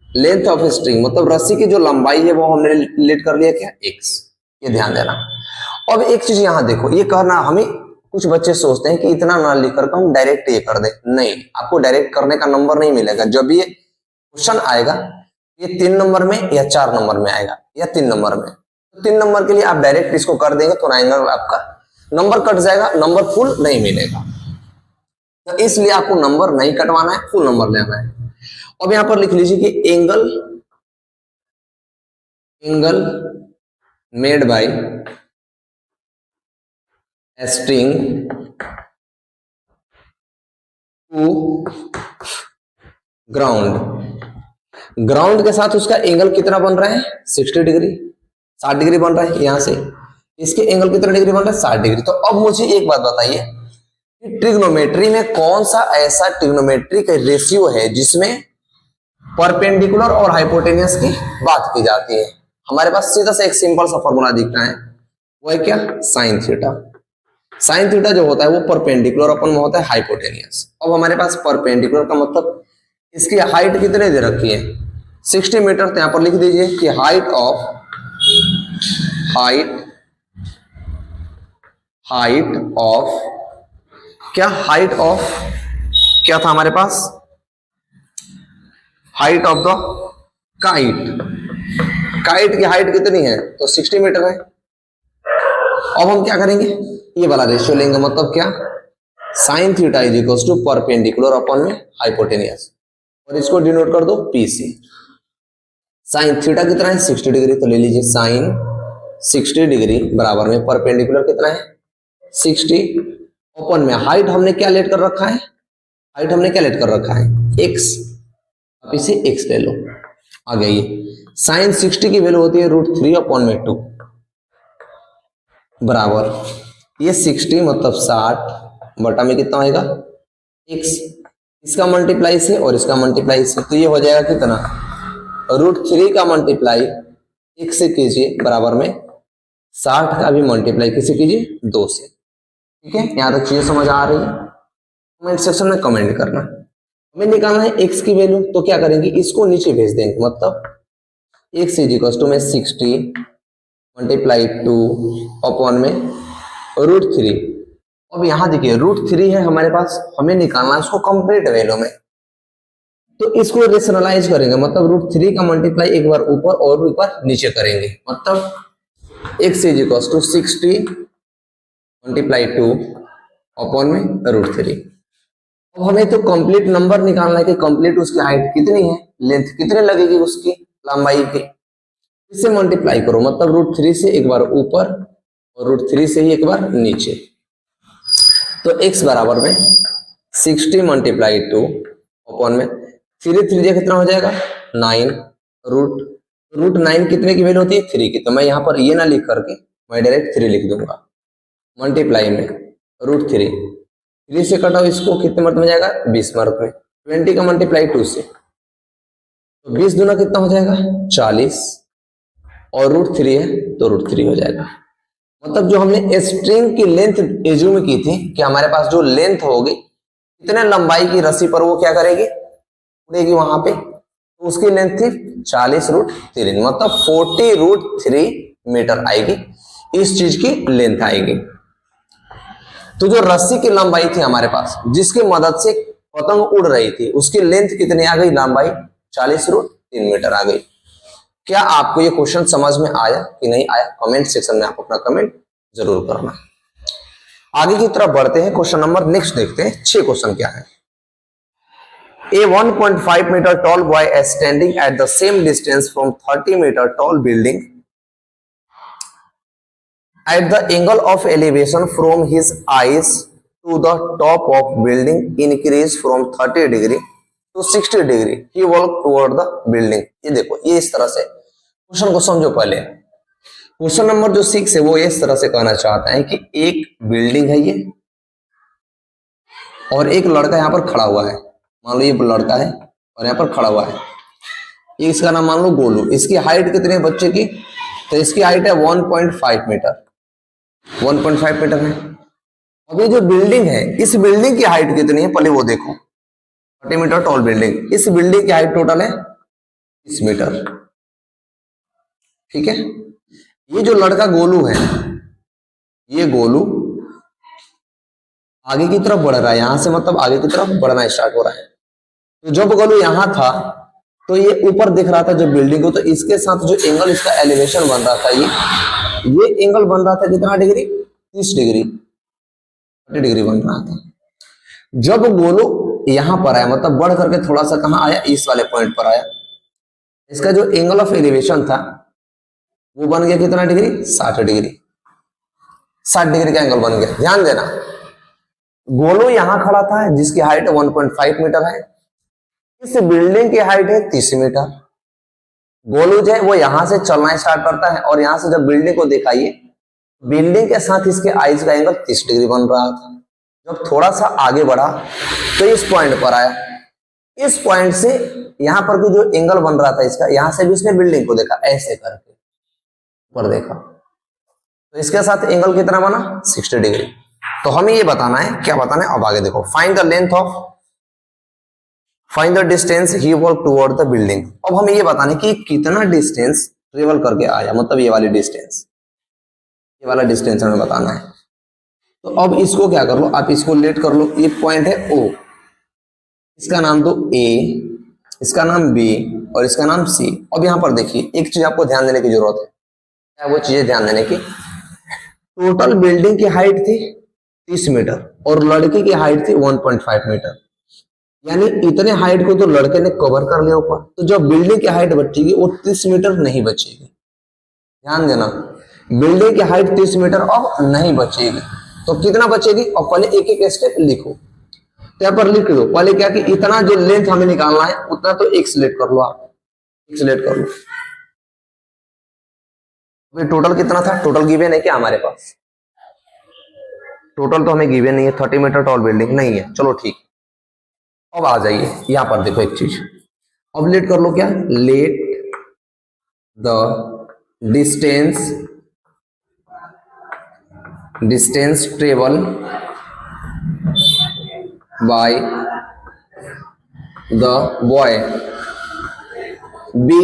Speaker 1: length of a string मतलब रस्सी की जो लंबाई है वो हमने लेट कर लिया क्या, x। ये ध्यान देना। अब एक चीज यहां देखो, ये करना हमें, कुछ बच्चे सोचते हैं कि इतना ना लिख कर हम डायरेक्ट ये कर दे, नहीं, आपको डायरेक्ट करने का नंबर नहीं मिलेगा। जब ये क्वेश्चन आएगा ये 3 नंबर में या 4 नंबर में आएगा या 3 नंबर में, तो 3 नंबर के लिए आप डायरेक्ट इसको कर देंगे तो ट्रायंगल आपका नंबर कट जाएगा, नंबर फुल नहीं मिलेगा। तो इसलिए आपको नंबर नहीं कटवाना है, फुल नंबर लेना है। अब यहां पर लिख लीजिए कि angle made by string to ground के साथ उसका एंगल कितना बन रहा है, 60 डिग्री, 60 डिग्री बन रहा है। यहां से इसके एंगल कितना डिग्री बन रहा है, 60 डिग्री। तो अब मुझे एक बात बताइए कि ट्रिग्नोमेट्री में कौन सा ऐसा ट्रिग्नोमेट्रिक रेशियो है जिसमें परपेंडिकुलर और हाइपोटेनियस की बात की जाती है। हमारे पास सीधा सा एक सिंपल सा फॉर्मूला दिखता है, वो है क्या, साइन थीटा। साइन थीटा जो होता है वो परपेंडिकुलर अपन में होता है हाइपोटेनियस। अब हमारे पास परपेंडिकुलर का मतलब इसकी हाइट कितने दे रखी है, 60 मीटर। तो यहां पर लिख दीजिए कि हाइट ऑफ क्या, हाइट ऑफ क्या था हमारे पास, हाइट ऑफ द काइट की हाइट कितनी है, तो 60 मीटर है। अब हम क्या करेंगे, ये वाला रेशियो लेंगे, मतलब क्या, sine theta is equal to perpendicular upon में हाइपोटेनियस, और इसको डिनोट कर दो पीसी। साइन थीटा कितना है, 60 डिग्री, तो ले लीजिए साइन 60 डिग्री बराबर में परपेंडिकुलर कितना है, 60 ओपन में हाइट हमने क्या लेट कर रखा है, x। आप इसे x ले लो, आ गया ये। साइन 60 की वैल्यू होती है √3 अपॉन में 2 बराबर, ये 60 मतलब 60 बटा में कितना आएगा, x। इसका मल्टीप्लाई से और इसका मल्टीप्लाई से, तो ये हो जाएगा कितना, √3 का मल्टीप्लाई x से कीजिए बराबर में 60 का भी मल्टीप्लाई किसे कीजिए, 2 से। ठीक है, यहां तक चीजें समझ आ रही है, कमेंट सेक्शन में कमेंट करना। हमें निकालना है x की वैल्यू, तो क्या करेंगे, इसको नीचे भेज देंगे, मतलब x इज इक्वल टू में 60 मल्टीप्लाई 2 अपॉन में √3। अब यहां देखिए √3 है हमारे पास, हमें निकालना है उसको कंप्लीट वैल्यू में, तो इसको रेशनलाइज करेंगे, मतलब √3 का मल्टीप्लाई एक बार ऊपर और एक बार नीचे करेंगे, मतलब x is equal to 60 multiply 2 upon में √3। अब हमें तो कंप्लीट नंबर निकालना है कि कंप्लीट उसकी हाइट कितनी है, लेंथ कितने लगेगी उसकी लंबाई की, इसे मल्टीप्लाई करो, मतलब √3 से एक बार ऊपर और √3 से ही एक बार नीचे। तो x बराबर में 60 मल्टीप्लाई 2 अपॉन में 3 3 कितना हो जाएगा 9 √2 √9 कितने की वैल्यू होती है? 3 की। तो मैं यहाँ पर ये ना लिख करके मैं डायरेक्ट 3 लिख दूंगा, मल्टीप्लाई में √3, 3 से कटाओ इसको, कितने मर्त में जाएगा? 20 मर्त में। 20 का मल्टीप्लाई 2 से, तो 20 दूना कितना हो जाएगा? 40, और √3 है तो √3 हो जाएगा। मतलब जो हमने स्ट्रिंग की लेंथ एज्यूम की थी कि हमारे पास जो लेंथ होगी, कितने लंबाई की रस्सी पर वो क्या करेगी? उड़ेगी वहां पे, तो उसकी लेंथ थी 40√3, मतलब 40√3 मीटर आएगी, इस चीज की लेंथ आएगी। तो जो रस्सी की लंबाई थी हमारे पास, जिसकी मदद से पतंग उड़ रही थी, उसकी लेंथ कितनी आ गई? लंबाई 40√3 मीटर आ गई। क्या आपको ये क्वेश्चन समझ में आया कि नहीं आया? कमेंट सेक्शन में आप अपना कमेंट जरूर करना। आगे की तरफ बढ़ते हैं, क्वेश्चन नंबर नेक्स्ट देखते हैं। 6 क्वेश्चन क्या है? A 1.5 meter tall boy is standing at the same distance from 30 meter tall building at the angle of elevation from his eyes to the top of building increase from 30 degree to 60 degree. He walked toward the building. ये देखो, ये इस तरह से question को समझो। पहले question number जो 6 है वो इस तरह से कहना चाहता है कि एक बिल्डिंग है ये, और एक लड़का यहाँ पर खड़ा हुआ है। मान लो ये लड़का है और यहाँ पर खड़ा हुआ है, इसका नाम मान लो गोलू। इसकी हाइट कितनी है बच्चे की? तो इसकी हाइट है 1.5 मीटर, 1.5 मीटर है। अब ये जो बिल्डिंग है, इस बिल्डिंग की हाइट कितनी है पहले वो देखो। 30 मीटर टॉल बिल्डिंग, इस बिल्डिंग की हाइट टोटल है 30 मीटर। ठीक है, ये जो लड़का गोलू है, ये गोलू आगे की तरफ बढ़ रहा है, यहां से मतलब आगे की तरफ बढ़ना स्टार्ट हो रहा है। तो जब गोलू यहां था तो ये ऊपर दिख रहा था जो बिल्डिंग को, तो इसके साथ जो एंगल इसका एलिवेशन बन रहा था, ये एंगल बन रहा था कितना डिग्री? 30 डिग्री, 30 डिग्री बन रहा था। जब गोलू यहां पर आया, मतलब बढ़ करके थोड़ा सा कहां आया? इस वाले पॉइंट पर आया, इसका जो एंगल ऑफ एलिवेशन था वो बन गया कितना डिग्री? 60 डिग्री, 60 डिग्री का एंगल बन गया। ध्यान देना, गोलू यहां खड़ा था जिसकी हाइट 1.5 मीटर है, इस बिल्डिंग की हाइट है 30 मीटर। गोलू जो है वो यहां से चलना स्टार्ट करता है, और यहां से जब बिल्डिंग को दिखाइए, बिल्डिंग के साथ इसके आईज का एंगल 30 डिग्री बन रहा था। जब थोड़ा सा आगे बढ़ा तो इस पॉइंट पर आया, इस पॉइंट से यहां पर भी जो एंगल बन रहा था इसका, यहां से भी उसने बिल्डिंग को देखा, ऐसे करके ऊपर देखा, तो इसके साथ एंगल कितना बना? 60 डिग्री। तो हमें ये बताना है, क्या बताना है? अब आगे देखो, find the length of, find the distance he walk toward the building. अब हमें ये बताना है कि कितना डिस्टेंस ट्रेवल करके आया, मतलब ये वाली डिस्टेंस, ये वाला डिस्टेंस हमें बताना है। तो अब इसको क्या कर लो, आप इसको लेट कर लो, ये पॉइंट है O, इसका नाम दो A, इसका नाम B और इसका नाम C। अब यहां पर देखिए, एक चीज आपको ध्यान देने की जरूरत है, क्या वो चीजें ध्यान देने की? टोटल बिल्डिंग की हाइट थी 30 मीटर और लड़के की हाइट थी 1.5 मीटर, यानी इतने हाइट को तो लड़के ने कवर कर लिया ऊपर। तो जो बिल्डिंग की हाइट बचेगी वो 30 मीटर नहीं बचेगी। ध्यान देना, बिल्डिंग की हाइट 30 मीटर अब नहीं बचेगी, तो कितना बचेगी? और पहले एक एक स्टेप लिखो, यहाँ पर लिख दो। पहले क्या कि इतना जो लेंथ हमें निकालना है उतना तो एक सिलेक्ट कर लो, आप एक सिलेक्ट कर लो। टोटल कितना था? टोटल गिवन है क्या हमारे पास? टोटल तो हमें गिवन नहीं है, 30 मीटर टॉल बिल्डिंग नहीं है। चलो ठीक, अब आ जाइए यहां पर देखो एक चीज, अब लेट कर लो, क्या? Let the distance travel by the boy be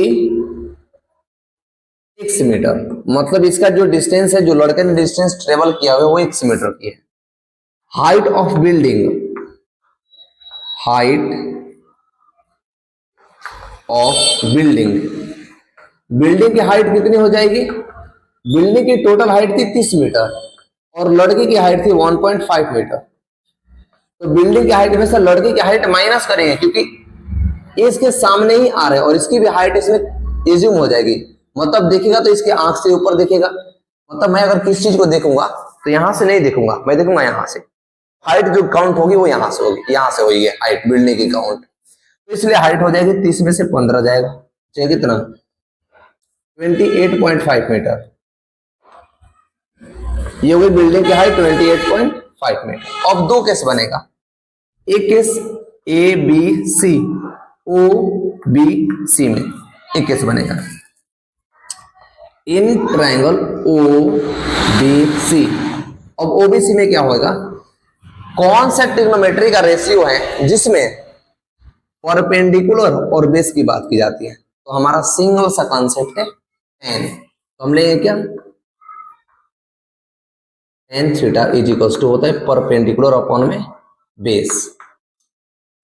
Speaker 1: 6 metre. मतलब इसका जो डिस्टेंस है, जो लड़के ने डिस्टेंस ट्रेवल किया हुआ है वो 6 मीटर की है। Height of building, height of building, building की हाइट कितनी हो जाएगी? बिल्डिंग की टोटल हाइट थी 30 मीटर और लड़के की हाइट थी 1.5 मीटर। तो बिल्डिंग की हाइट में से लड़के की हाइट माइनस करेंगे, क्योंकि ये इसके सामने ही आ रहे हैं और इसकी भी हाइट इसमें एज्यूम हो जाएगी। मतलब देखिएगा तो इसके आंख से ऊपर दिखेगा, मतलब मैं अगर किस चीज को देखूंगा तो यहां से नहीं देखूंगा, मैं देखूंगा यहां से। हाइट जो काउंट होगी वो यहां से होगी, यहां से होगी हाइट बिल्डिंग की काउंट, तो इसलिए हाइट हो जाएगी 30 में से 15 जाएगा, चाहिए कितना? 28.5 मीटर। ये हुई बिल्डिंग की हाइट 28.5 मीटर। अब दो केस बनेगा, एक case A B C, O B C में एक केस बनेगा। इन ट्रायंगल ओ बी सी, अब ओबीसी में क्या होगा, कौन सा ट्रिग्नोमेट्री का रेशियो है जिसमें परपेंडिकुलर और बेस की बात की जाती है। तो हमारा सिंगल सा कॉन्सेप्ट है एन, तो हम लेंगे क्या, एन थीटा इज इक्वल टू होता है परपेंडिकुलर अपॉन में बेस।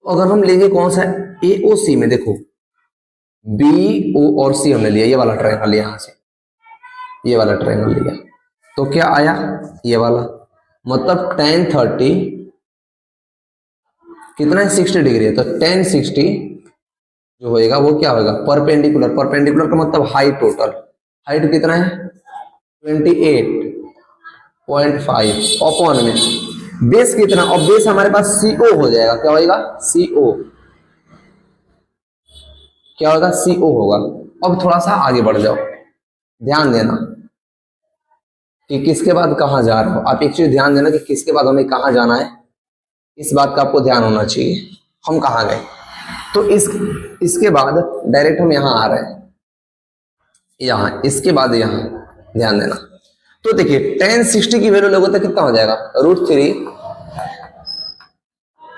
Speaker 1: अगर हम लेंगे कौन सा, ए ओ सी में देखो बी ओ और सी हमने लिया, ये वाला ट्रायंगल लिया, यहां से ये वाला ट्रायंगल लिया, तो क्या आया ये वाला, मतलब tan 30 कितना है 60 डिग्री है, तो tan 60 जो होएगा वो क्या होगा परपेंडिकुलर, परपेंडिकुलर का मतलब हाइट, टोटल हाइट कितना है 28.5 अपॉन में बेस कितना, और बेस हमारे पास CO हो जाएगा, क्या होएगा CO, क्या होगा CO होगा। अब थोड़ा सा आगे बढ़ जाओ, ध्यान देना कि किसके बाद कहां जा रहे हो आप, एक चीज ध्यान देना कि किसके बाद हमें कहां जाना है, इस बात का आपको ध्यान होना चाहिए। हम कहां गए, तो इसके बाद डायरेक्ट हम यहां आ रहे हैं, यहां इसके बाद यहां, ध्यान देना। तो देखिए tan 60 की वैल्यू लोगों तक कितना हो जाएगा, √3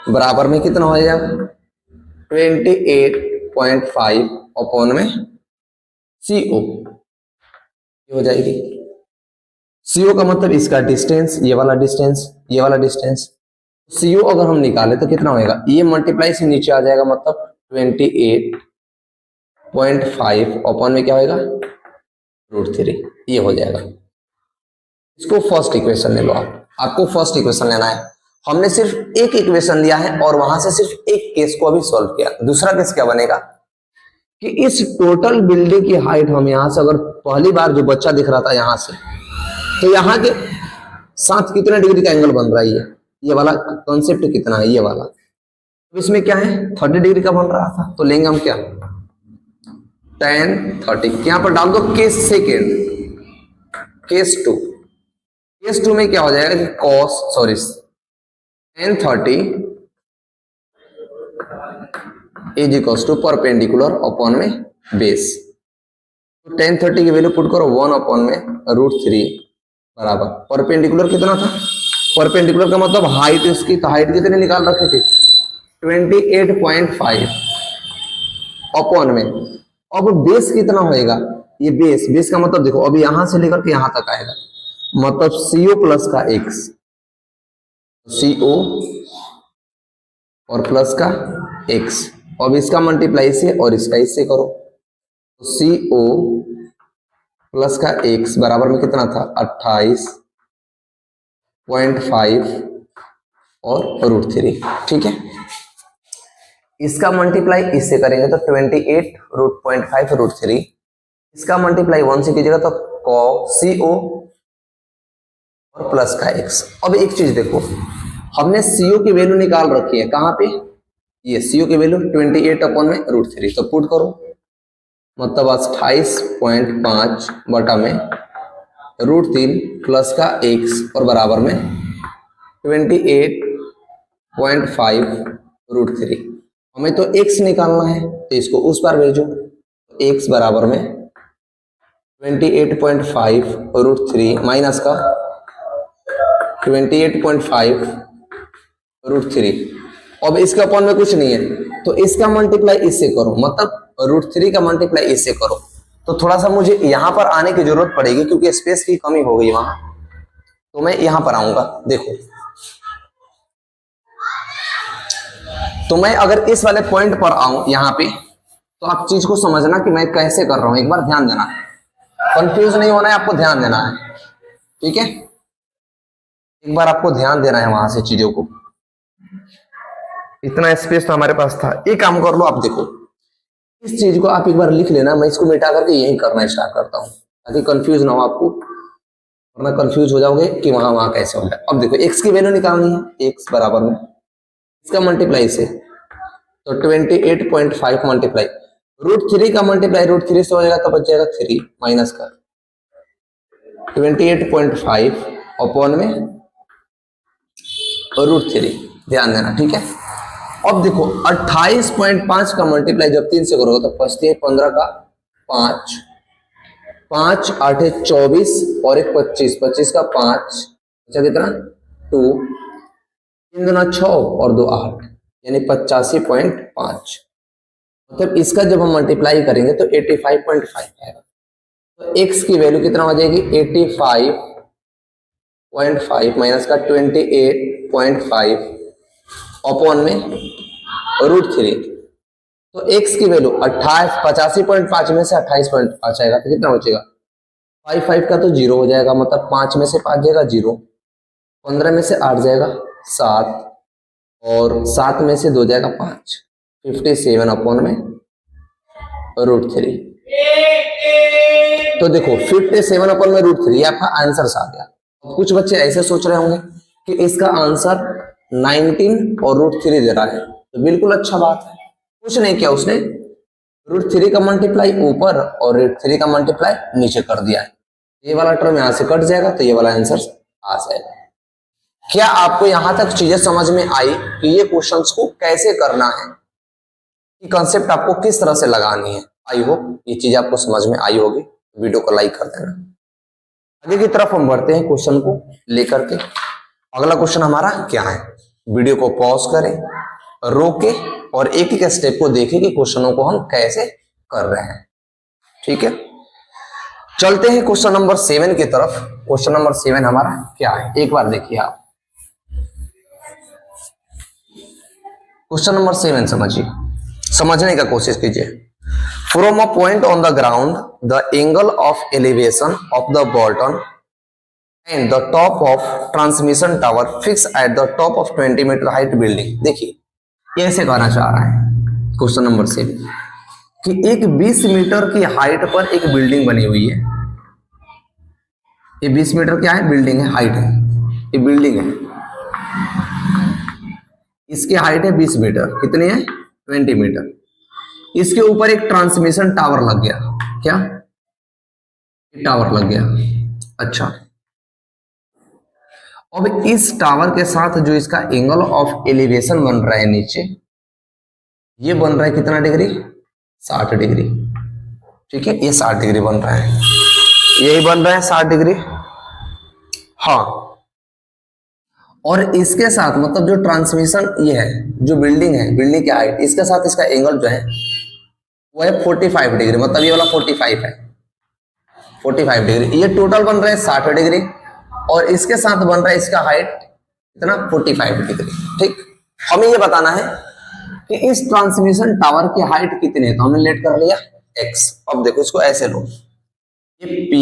Speaker 1: बराबर में कितना हो जाएगा 28.5 अपॉन में CO हो जाएगी। CO का मतलब इसका डिस्टेंस, ये वाला डिस्टेंस, ये वाला डिस्टेंस, CO अगर हम निकाले तो कितना होएगा, ये मल्टीप्लाई से नीचे आ जाएगा, मतलब 28.5 अपॉन में क्या होएगा √3, ये हो जाएगा। इसको फर्स्ट इक्वेशन ले लो आप, आपको फर्स्ट इक्वेशन लेना है। हमने सिर्फ एक इक्वेशन लिया है और वहां से सिर्फ एक केस को अभी सॉल्व किया। दूसरा केस क्या बनेगा कि इस टोटल बिल्डिंग की हाइट, हम यहां से अगर पहली बार जो बच्चा दिख रहा था यहां से, तो यहाँ के साथ कितना डिग्री का एंगल बन रहा है, ये वाला कॉन्सेप्ट कितना है, ये वाला, तो इसमें क्या है 30 डिग्री का बन रहा था, तो लेंगे हम क्या tan 30, यहां पर डाल दो केस सेकेंड, केस 2, केस 2 में क्या हो जाएगा कि tan 30 is equal to perpendicular upon में बेस। तो tan 30 की वैल्यू पुट करो 1 अपॉन में √3 बराबर, परपेंडिकुलर कितना था, परपेंडिकुलर का मतलब हाइट इसकी, तो हाइट कितने निकाल रखे थे 28.5 अपॉन में, अब बेस कितना होएगा, ये बेस, बेस का मतलब देखो अभी यहां से लेकर के यहां तक आएगा, मतलब CO प्लस का x, CO और प्लस का x, अब इसका मल्टीप्लाई से और इसका इससे करो, तो CO प्लस का x बराबर में कितना था 28.5 और √3, ठीक है। इसका मल्टीप्लाई इससे करेंगे तो 28.5 √3, इसका मल्टीप्लाई 1 से कीजिएगा तो CO और प्लस का x। अब एक चीज देखो, हमने CO की वैल्यू निकाल रखी है कहां पे, ये CO की वैल्यू 28 अपॉन में √3, तो पुट करो, मतलब 28.5 बटा में √3 प्लस का x और बराबर में 28.5 √3। हमें तो x निकालना है तो इसको उस पर भेजो, x बराबर में 28.5 √3 माइनस का 28.5 √3। अब इसके अपॉन में कुछ नहीं है तो इसका मल्टीप्लाई इससे करो, मतलब √3 का मल्टीप्लाई इससे करो, तो थोड़ा सा मुझे यहां पर आने की जरूरत पड़ेगी क्योंकि स्पेस की कमी हो गई वहां, तो मैं यहां पर आऊंगा। देखो तो मैं अगर इस वाले पॉइंट पर आऊं यहां पे, तो आप चीज को समझना कि मैं कैसे कर रहा हूं, एक बार ध्यान देना, कंफ्यूज नहीं होना है, आपको ध्यान देना है, ठीक है, एक बार आपको ध्यान देना है वहां से चीजों को। इतना स्पेस तो हमारे पास था, एक काम कर लो आप, देखो इस चीज को आप एक बार लिख लेना, मैं इसको मिटा करके यही करना स्टार्ट करता हूं ताकि कंफ्यूज ना हो आपको, वरना कंफ्यूज हो जाओगे कि वहां वहां कैसे होगा। अब देखो x की वैल्यू निकालनी है, x बराबर में इसका मल्टीप्लाई से, तो 28.5 मल्टीप्लाई √3 का मल्टीप्लाई √3 से हो जाएगा तो बच जाएगा 3 माइनस कर 28.5 अपॉन में √3, ध्यान देना, ठीक है। अब देखो 28.5 का मल्टीप्लाई जब 3 से करोगे तो बचती है 15 का 5, 5 8 24 और एक 25, 25 का 5, अच्छा कितना 2, 3 दूना 6 और 2 8, यानी 85.5। मतलब इसका जब हम मल्टीप्लाई करेंगे तो 85.5 आएगा। तो x की वैल्यू कितना हो जाएगी 85.5 माइनस का 28.5 अपॉन में √3। तो x की वैल्यू 85.5 में से 28.5 आएगा तो कितना बचेगा 5 का तो 0 हो जाएगा, मतलब 5 में से 5 जाएगा 0, 15 में से 8 जाएगा 7 और 7 में से 2 जाएगा 5, 57 अपॉन में √3। तो देखो 57 अपॉन में √3 ये आपका आंसर आ गया। कुछ बच्चे ऐसे सोच रहे होंगे कि इसका आंसर 19 और √3 दे रहा है, तो बिल्कुल अच्छा बात है। कुछ नहीं किया उसने, √3 का मल्टीप्लाई ऊपर और √3 का मल्टीप्लाई नीचे कर दिया है। ये वाला टर्म यहां से कट जाएगा तो ये वाला आंसर आ जाएगा। क्या आपको यहां तक चीजें समझ में आई कि ये क्वेश्चंस को कैसे करना है, कि कंसेप्ट आपको किस तरह से लगानी है? आई होप ये चीज आपको समझ में आई होगी। वीडियो को लाइक कर देना। आगे की तरफ हम बढ़ते हैं क्वेश्चन को लेकर के। अगला क्वेश्चन हमारा क्या है, वीडियो को पॉज करें, रोके और एक एक स्टेप को देखें कि क्वेश्चनों को हम कैसे कर रहे हैं, ठीक है। चलते हैं क्वेश्चन नंबर 7 की तरफ। क्वेश्चन नंबर 7 हमारा क्या है, एक बार देखिए आप। क्वेश्चन नंबर 7 समझिए, समझने का कोशिश कीजिए। From a point on the ground the angle of elevation of the bottom and the top of transmission tower fix at the top of 20 metre height building. देखिए ये ऐसे कहना चाह रहा है क्वेश्चन नंबर 7 कि एक 20 मीटर की हाइट पर एक बिल्डिंग बनी हुई है। ये 20 मीटर क्या है, बिल्डिंग है, हाइट है, ये बिल्डिंग है, इसकी हाइट है 20 मीटर, कितनी है 20 मीटर। इसके ऊपर एक ट्रांसमिशन टावर लग गया, क्या टावर लग गया, अच्छा। अब इस टावर के साथ जो इसका एंगल ऑफ एलिवेशन बन रहा है नीचे, ये बन रहा है कितना डिग्री 60 डिग्री, ठीक है, ये 60 डिग्री बन रहा है, यही बन रहा है 60 डिग्री, हाँ। और इसके साथ मतलब जो ट्रांसमिशन ये है, जो बिल्डिंग है, बिल्डिंग की हाइट, इसके साथ इसका एंगल जो है वो है 45 डिग्री, मतलब ये वाला 45 है, 45 डिग्री। ये टोटल बन रहा है 60 डिग्री और इसके साथ बन रहा है इसका हाइट इतना 45 डिग्री, ठीक। हमें ये बताना है कि इस ट्रांसमिशन टावर की हाइट कितनी है, तो हमने लेट कर लिया x। अब देखो इसको ऐसे लो, ये P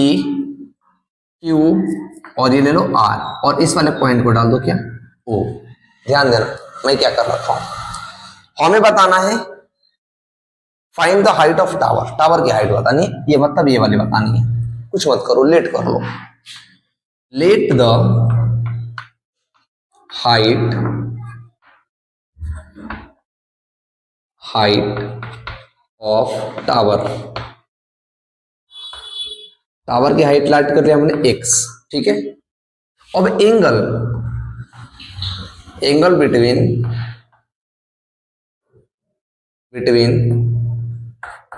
Speaker 1: Q और ये ले लो R और इस वाले पॉइंट को डाल दो क्या O। ध्यान देना मैं क्या कर रखा हूं, हमें बताना है find the height of tower, tower की हाइट बतानी है, ये मतलब ये वाली बतानी है। कुछ मत करो, लेट कर लो, let the height of tower, tower की हाइट लाइट कर लिया हमने x, ठीक है। अब angle between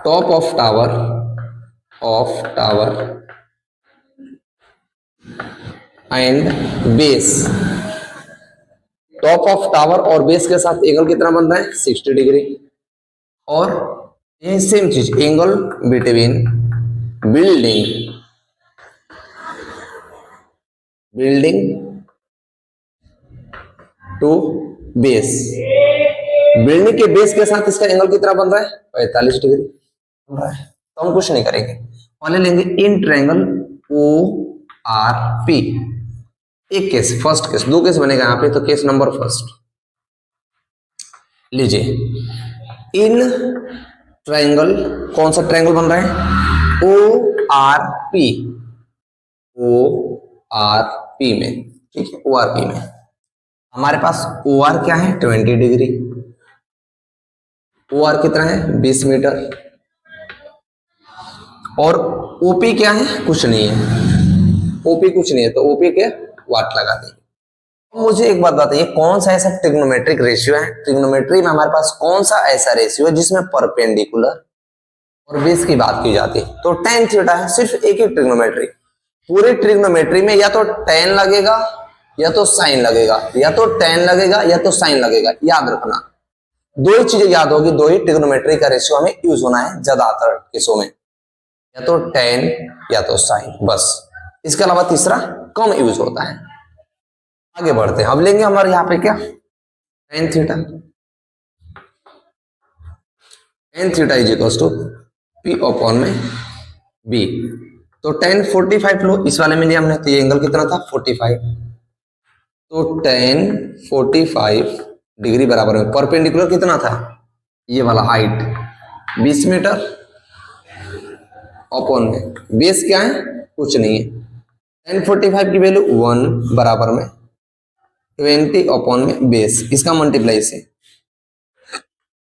Speaker 1: top of tower and base, top of tower और बेस के साथ एंगल कितना बन रहा है 60 डिग्री। और ये सेम चीज angle between building to base, building के बेस के साथ इसका एंगल कितना बन रहा है 45 डिग्री बन रहा है। तो हम कुछ नहीं करेंगे, पहले लेंगे इन ट्रायंगल ORP। एक केस, फर्स्ट केस, दो केस बनेगा यहाँ पे, तो केस नंबर फर्स्ट लीजिए। इन ट्रायंगल, कौन सा ट्रायंगल बन रहा है ORP में, ठीक है, ORP में हमारे पास OR क्या है 20 डिग्री, OR कितना है 20 मीटर, और ओपी क्या है, कुछ नहीं है, ओपी कुछ नहीं है, तो ओपी के वाट लगा देंगे। मुझे एक बात बताइए, कौन सा ऐसा ट्रिग्नोमेट्रिक रेशियो है, ट्रिग्नोमेट्री में हमारे पास कौन सा ऐसा रेशियो है जिसमें परपेंडिकुलर और बेस की बात की जाती है? तो tan थीटा है, सिर्फ एक ही ट्रिग्नोमेट्री। पूरे ट्रिग्नोमेट्री में या तो tan लगेगा या तो साइन लगेगा, या तो tan लगेगा या तो साइन लगेगा, याद रखना। दो ही चीजें याद होगी, दो ही ट्रिग्नोमेट्री का रेशियो हमें यूज होना है ज्यादातर केसों में, या तो tan या तो साइन, बस। इसके अलावा तीसरा कम यूज होता है। आगे बढ़ते हैं, अब लेंगे हमारे यहाँ पे क्या, tan theta. tan theta is equal to P upon में B। तो tan 45 लो, इस वाले में लिया हमने, तो ये एंगल कितना था 45। तो tan 45 डिग्री बराबर में परपेंडिकुलर कितना था, ये वाला हाइट 20 मीटर अपॉन में बेस क्या है, कुछ नहीं है। tan 45 की वैल्यू 1 बराबर में 20 अपॉन में बेस, इसका मल्टीप्लाई से,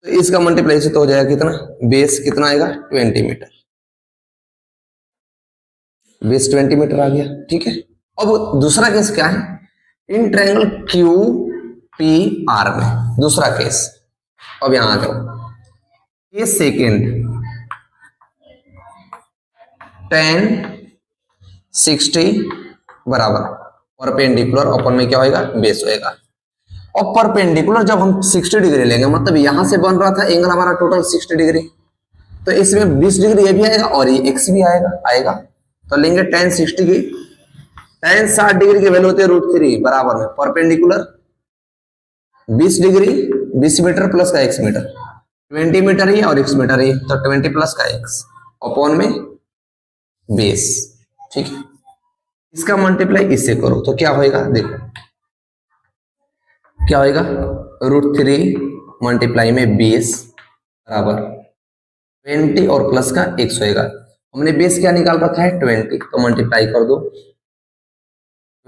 Speaker 1: तो इसका मल्टीप्लाई से तो हो जाएगा कितना, बेस कितना आएगा 20 मीटर, बेस 20 मीटर आ गया, ठीक है। अब दूसरा केस क्या है, इन ट्रायंगल क्यू पी आर में दूसरा केस। अब यहां आ जाओ, ये सेकेंड tan 60 बराबर परपेंडिकुलर अपन में क्या होगा, बेस होएगा। और परपेंडिकुलर जब हम 60 डिग्री लेंगे, मतलब यहां से बन रहा था एंगल हमारा टोटल 60 डिग्री, तो इसमें 20 डिग्री ये भी आएगा और ये एक्स भी आएगा। तो लेंगे tan 60 की, tan 60 डिग्री की वैल्यू होती है √3 बराबर में परपेंडिकुलर 20 डिग्री 20 मीटर प्लस का x मीटर, 20 मीटर ही और x मीटर ही, तो 20 प्लस का x अपॉन में बेस, ठीक है। इसका मल्टीप्लाई इससे करो तो क्या होएगा, देखो क्या होएगा, √3 मल्टीप्लाई में बेस बराबर 20 और प्लस का x होएगा। हमने बेस क्या निकाल रखा है 20, तो मल्टीप्लाई कर दो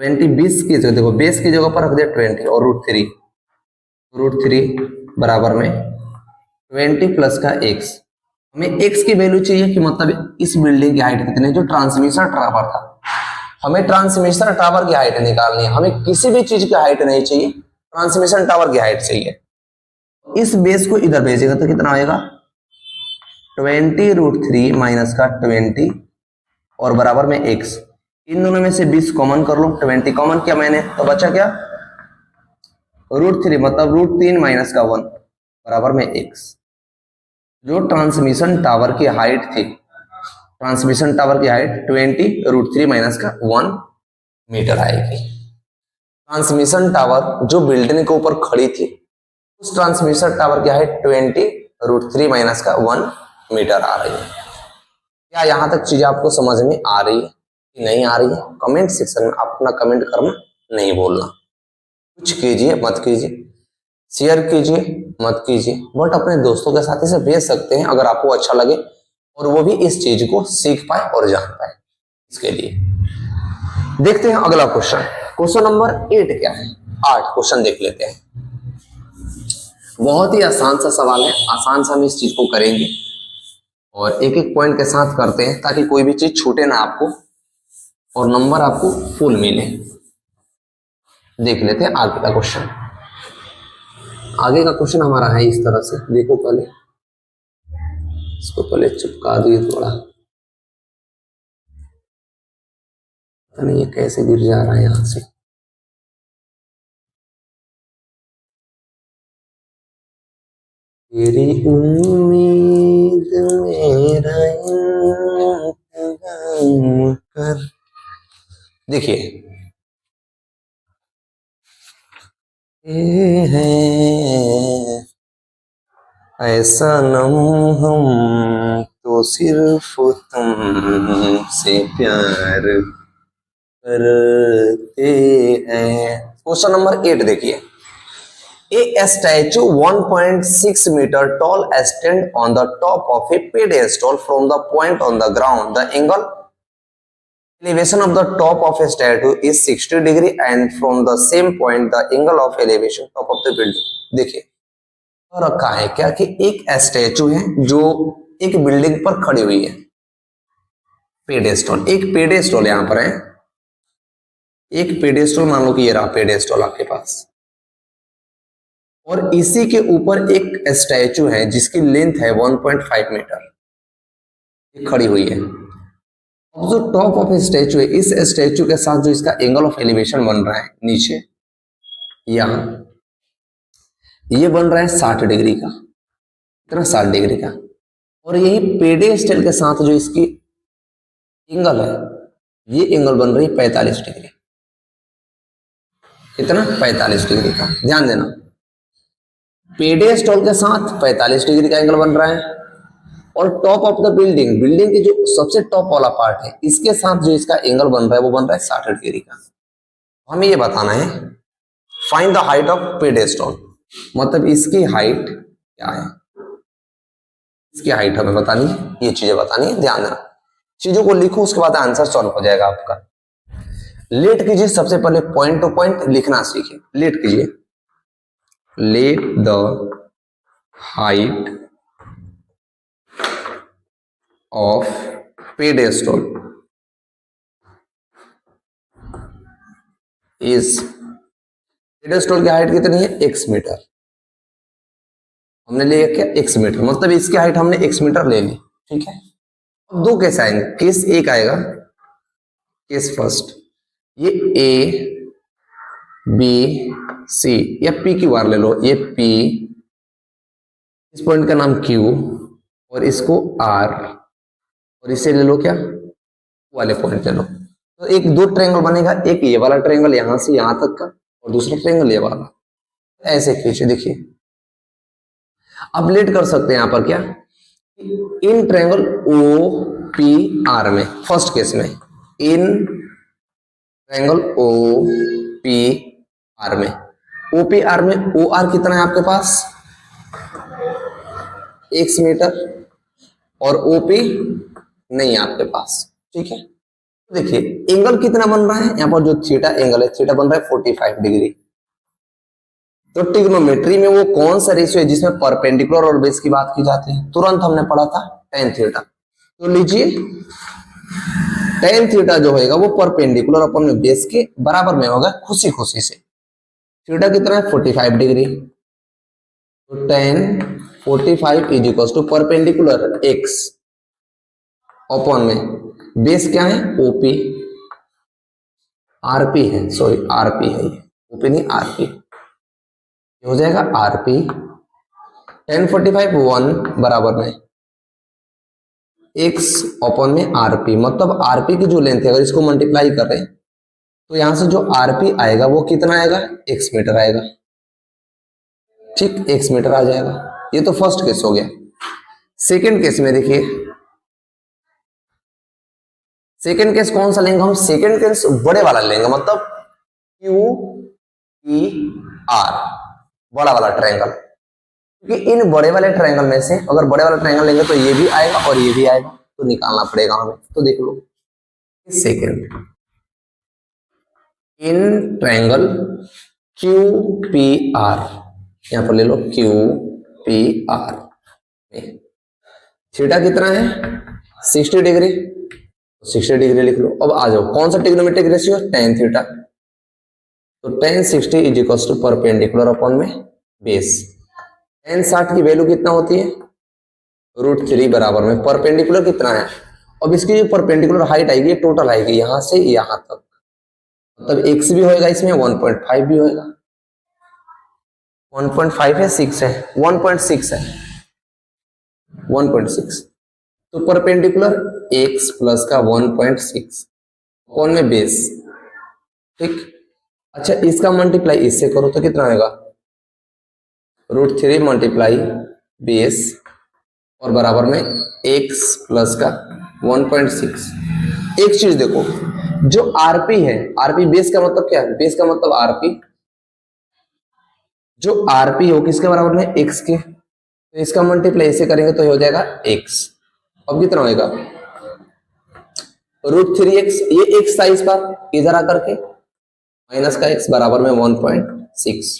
Speaker 1: 20 20 की जगह, देखो बेस की जगह पर रख दिया 20 और √3 बराबर में 20 प्लस का x। हमें x की वैल्यू चाहिए कि मतलब इस बिल्डिंग की हाइट कितनी है, जो ट्रांसमिशन टावर था, हमें ट्रांसमिशन टावर की हाइट निकालनी है, हमें किसी भी चीज की हाइट नहीं चाहिए, ट्रांसमिशन टावर की हाइट चाहिए। इस बेस को इधर भेजेगा तो कितना आएगा 20 √3 माइनस का 20 और बराबर में x। इन दोनों में से 20 कॉमन कर लो, 20 कॉमन किया मैंने, तो बचा क्या √3 मतलब √3 माइनस का 1 बराबर में x। जो ट्रांसमिशन टावर की हाइट थी, ट्रांसमिशन टावर की हाइट 20 √3 माइनस का 1 मीटर आएगी। ट्रांसमिशन टावर जो बिल्डिंग के ऊपर खड़ी थी, उस ट्रांसमिशन टावर की हाइट 20 √3 माइनस का 1 मीटर आ रही है। क्या यहां तक चीजें आपको समझ में आ रही है कि नहीं आ रही है? कमेंट सेक्शन में अपना कमेंट करना नहीं भूलना। कुछ कीजिए मत कीजिए, शेयर कीजिए मत कीजिए, बट अपने दोस्तों के साथ इसे भेज सकते हैं अगर आपको अच्छा लगे और वो भी इस चीज को सीख पाए और जान पाए। इसके लिए देखते हैं अगला क्वेश्चन, क्वेश्चन नंबर 8 क्या है, 8 क्वेश्चन देख लेते हैं। बहुत ही आसान सा सवाल है, आसान सा हम इस चीज को करेंगे और एक एक पॉइंट के साथ करते हैं ताकि कोई भी चीज छूटे ना आपको और नंबर आपको फुल मिले। देख लेते हैं आगे का क्वेश्चन। आगे का क्वेश्चन हमारा है इस तरह से, देखो पहले इसको पहले चिपका दिए थोड़ा, पता नहीं ये कैसे गिर जा रहा है यहां से। तेरी उम्मीद मेरा इंतज़ाम कर, देखिए ये है ऐसा नम हम तो सिर्फ तुमसे प्यार करते हैं। क्वेश्चन नंबर 8 देखिए, A statue 1.6 meter tall stand on the top of a pedestal from the point on the ground. The angle elevation of the top of a statue is 60 degree and from the same point the angle of elevation top of the building. देखिए तो रखा है क्या कि एक statue है जो एक बिल्डिंग पर खड़ी हुई है, पेडेस्टॉल, एक पेडेस्टॉल यहां पर है, एक पेडेस्टॉल मान लो कि ये रहा पेडेस्टॉल आपके पास, और इसी के ऊपर एक स्टैचू है जिसकी लेंथ है 1.5 मीटर, ये खड़ी हुई है। अब जो टॉप ऑफ स्टैचू है, इस स्टैचू के साथ जो इसका एंगल ऑफ एलिवेशन बन रहा है नीचे यहां, ये बन रहा है 60 डिग्री का, कितना 60 डिग्री का, और यही पेडेस्टल के साथ जो इसकी एंगल है, ये एंगल बन रही है 45 डिग्री, कितना 45 डिग्री का। ध्यान देना, पेडेस्टल के साथ 45 डिग्री का एंगल बन रहा है, और top of the building, building की जो सबसे टॉप वाला पार्ट है, इसके साथ जो इसका एंगल बन रहा है वो बन रहा है 60 डिग्री का। हमें ये बताना है find the height of pedestal, मतलब इसकी हाइट क्या है, इसकी हाइट हमें बतानी है, ये चीजें बतानी है। ध्यान देना, चीजों को लिखो, उसके बाद आंसर सॉल्व हो जाएगा आपका। लेट कीजिए, सबसे पहले पॉइंट टू पॉइंट लिखना सीखिए। लेट कीजिए, late the height of pedestal is, pedestal की हाइट कितनी है, x मीटर। हमने लिया क्या, x मीटर, मतलब इसकी हाइट हमने x मीटर ले ली, ठीक है। अब दो केस आएंगे, केस एक आएगा, केस फर्स्ट, ये A B C या P क्यू आर ले लो, ये P, इस पॉइंट का नाम Q, और इसको R, और इसे ले लो क्या, वाले पॉइंट ले लो। तो एक दो ट्रायंगल बनेगा, एक ये वाला ट्रायंगल यहां से यहां तक का, और दूसरा ट्रायंगल ये वाला, ऐसे खींचे। देखिए, अब लेट कर सकते हैं यहां पर क्या, in triangle O P R में, फर्स्ट केस में in triangle O P R में, ओ पी आर में ओ आर कितना है आपके पास, x मीटर, और ओपी नहीं है आपके पास, ठीक है। तो देखिए एंगल कितना बन रहा है, यहां पर जो थीटा एंगल है, थीटा बन रहा है 45 डिग्री। तो ट्रिग्नोमेट्री में वो कौन सा रेशियो है जिसमें परपेंडिकुलर और बेस की बात की जाती है, तुरंत हमने पढ़ा था tan थीटा। तो लीजिए tan थीटा जो होगा वो परपेंडिकुलर अपन बेस के बराबर में होगा, खुशी खुशी से। थीटा कितना है 45 डिग्री, तो tan 45 is equal to perpendicular x upon में बेस क्या है, ओपी, आरपी है, सॉरी आरपी है ये, ओपी नहीं आरपी, हो जाएगा आरपी। tan 45 1 बराबर में x अपॉन में आरपी, मतलब आरपी की जो लेंथ है अगर इसको मल्टीप्लाई कर रहे हैं तो यहां से जो आरपी आएगा वो कितना आएगा, x मीटर आएगा, ठीक, x मीटर आ जाएगा। ये तो फर्स्ट केस हो गया। सेकंड केस में देखिए, सेकंड केस कौन सा लेंगे हम, सेकंड केस बड़े वाला लेंगे, मतलब क्यू ई आर, बड़ा वाला ट्रायंगल, क्योंकि इन बड़े वाले ट्रायंगल में से अगर बड़े वाला ट्रायंगल लेंगे तो ये भी आएगा और ये भी आएगा, तो निकालना पड़ेगा हमें। तो देख लो, second in triangle Q P R, यहां पर ले लो क्यू पी आर, थीटा कितना है 60 डिग्री, 60 डिग्री लिख लो। अब आ जाओ, कौन सा ट्रिग्नोमेट्रिक रेशियो, tan थीटा, तो tan 60 is equal to perpendicular upon में बेस। tan 60 की वैल्यू कितना होती है, √3 बराबर में परपेंडिकुलर कितना है, अब इसकी जो परपेंडिकुलर हाइट आएगी टोटल आएगी यहां से यहां तक, मतलब x भी होएगा इसमें, 1.5 भी होएगा, 1.5 है 6 है, 1.6 है, 1.6, तो परपेंडिकुलर x प्लस का 1.6 कौन में बेस, ठीक। अच्छा इसका मल्टीप्लाई इससे करो तो कितना आएगा, √3 मल्टीप्लाई बेस और बराबर में x प्लस का 1.6। एक चीज देखो, जो आरपी है, आरपी बेस का मतलब क्या है, बेस का मतलब आरपी, जो आरपी हो किसके बराबर में, x के, तो इसका मल्टीप्लाई इसे करेंगे तो हो जाएगा x। अब कितना होगा, √3x, ये x था इस बार, इधर आकर के माइनस का x बराबर में 1.6,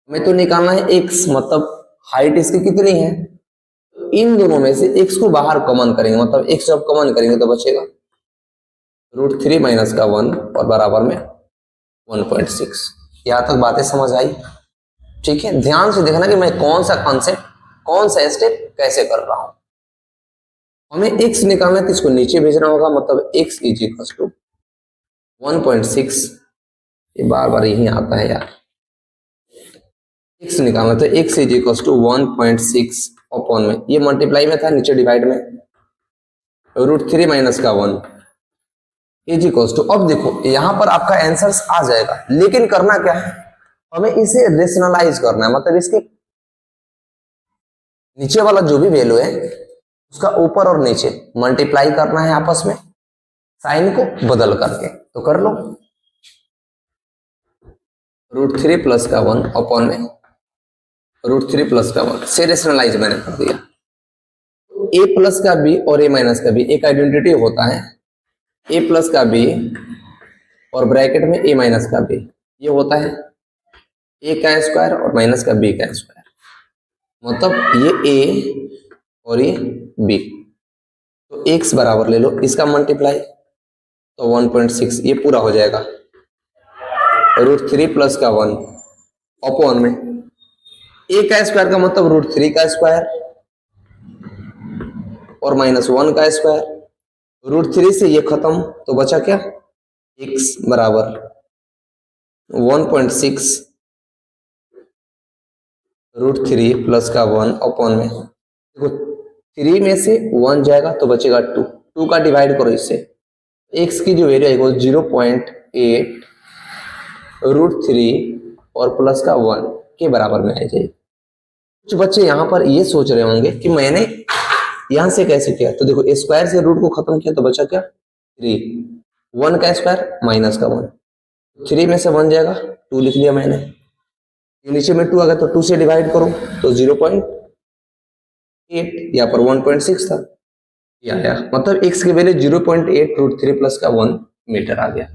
Speaker 1: हमें तो निकालना है x, मतलब हाइट इसकी कितनी है, इन दोनों में से x को बाहर कॉमन करेंगे, मतलब x जब कॉमन करेंगे तो बचेगा √3 माइनस का 1 और बराबर में 1.6। यहां तक बातें समझ आई? ठीक है, ध्यान से देखना कि मैं कौन सा कॉन्सेप्ट, कौन सा स्टेप कैसे कर रहा हूं। हमें x निकालना है तो इसको नीचे भेजना होगा, मतलब x इज इक्वल टू 1.6। ये बार बार यही आता है यार। x निकालना तो x is equal to 1.6 upon में, ये मल्टीप्लाई में था, नीचे डिवाइड में, √3 माइनस का 1 इज इक्वल टू, अब देखो यहां पर आपका आंसर आ जाएगा, लेकिन करना क्या है, हमें इसे रेशनलाइज करना है, मतलब इसके नीचे वाला जो भी वैल्यू है उसका ऊपर और नीचे मल्टीप्लाई करना है आपस में, साइन को बदल करके। तो कर लो, √3 प्लस का 1 अपॉन में √3 प्लस का 1 से रेशनलाइज मैंने कर दिया। a प्लस का b और a माइनस का b एक आइडेंटिटी होता है, a प्लस का b और ब्रैकेट में a माइनस का b, ये होता है a का स्क्वायर और माइनस का b का स्क्वायर, मतलब ये a और ये b। तो x बराबर ले लो इसका मल्टीप्लाई, तो 1.6 ये पूरा हो जाएगा, √3 प्लस का 1 अपॉन में a का स्क्वायर का मतलब √3 का स्क्वायर और माइनस 1 का स्क्वायर, √3 से ये खत्म तो बचा क्या, x बराबर 1.6 √3 प्लस का 1 अपॉन में, देखो 3 में से 1 जाएगा तो बचेगा 2, 2 का डिवाइड करो इससे, x की जो वैल्यू आएगी वो 0.8 √3 और प्लस का 1 के बराबर में आ जाएगी। कुछ बच्चे यहाँ पर ये सोच रहे होंगे कि मैंने यहां से कैसे किया, तो देखो स्क्वायर से रूट को खत्म किया तो बचा क्या, 3, 1 का स्क्वायर माइनस का 1, 3 में से 1 जाएगा, 2 लिख लिया मैंने, नीचे में 2 आ गया तो 2 से डिवाइड करो तो 0.8, यहाँ पर 1.6 था, ये आया, मतलब x की वैल्यू 0.8 √3 प्लस का 1 मीटर आ गया।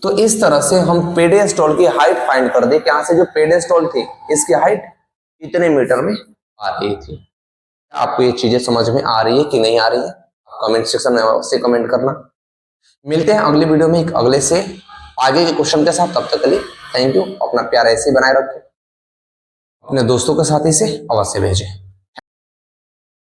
Speaker 1: तो इस तरह से हम पेडेस्टॉल की हाइट फाइंड कर दी, यहाँ से जो पेडेस्टॉल थी इसकी हाइट कितने मीटर में आ रही थी। आपको ये चीजें समझ में आ रही है कि नहीं आ रही है, कमेंट सेक्शन में अवश्य कमेंट करना। मिलते हैं अगले वीडियो में एक अगले से आगे के क्वेश्चन के साथ, तब तक के लिए थैंक यू। अपना प्यार ऐसे बनाए रखें, अपने दोस्तों के साथ इसे अवश्य भेजें।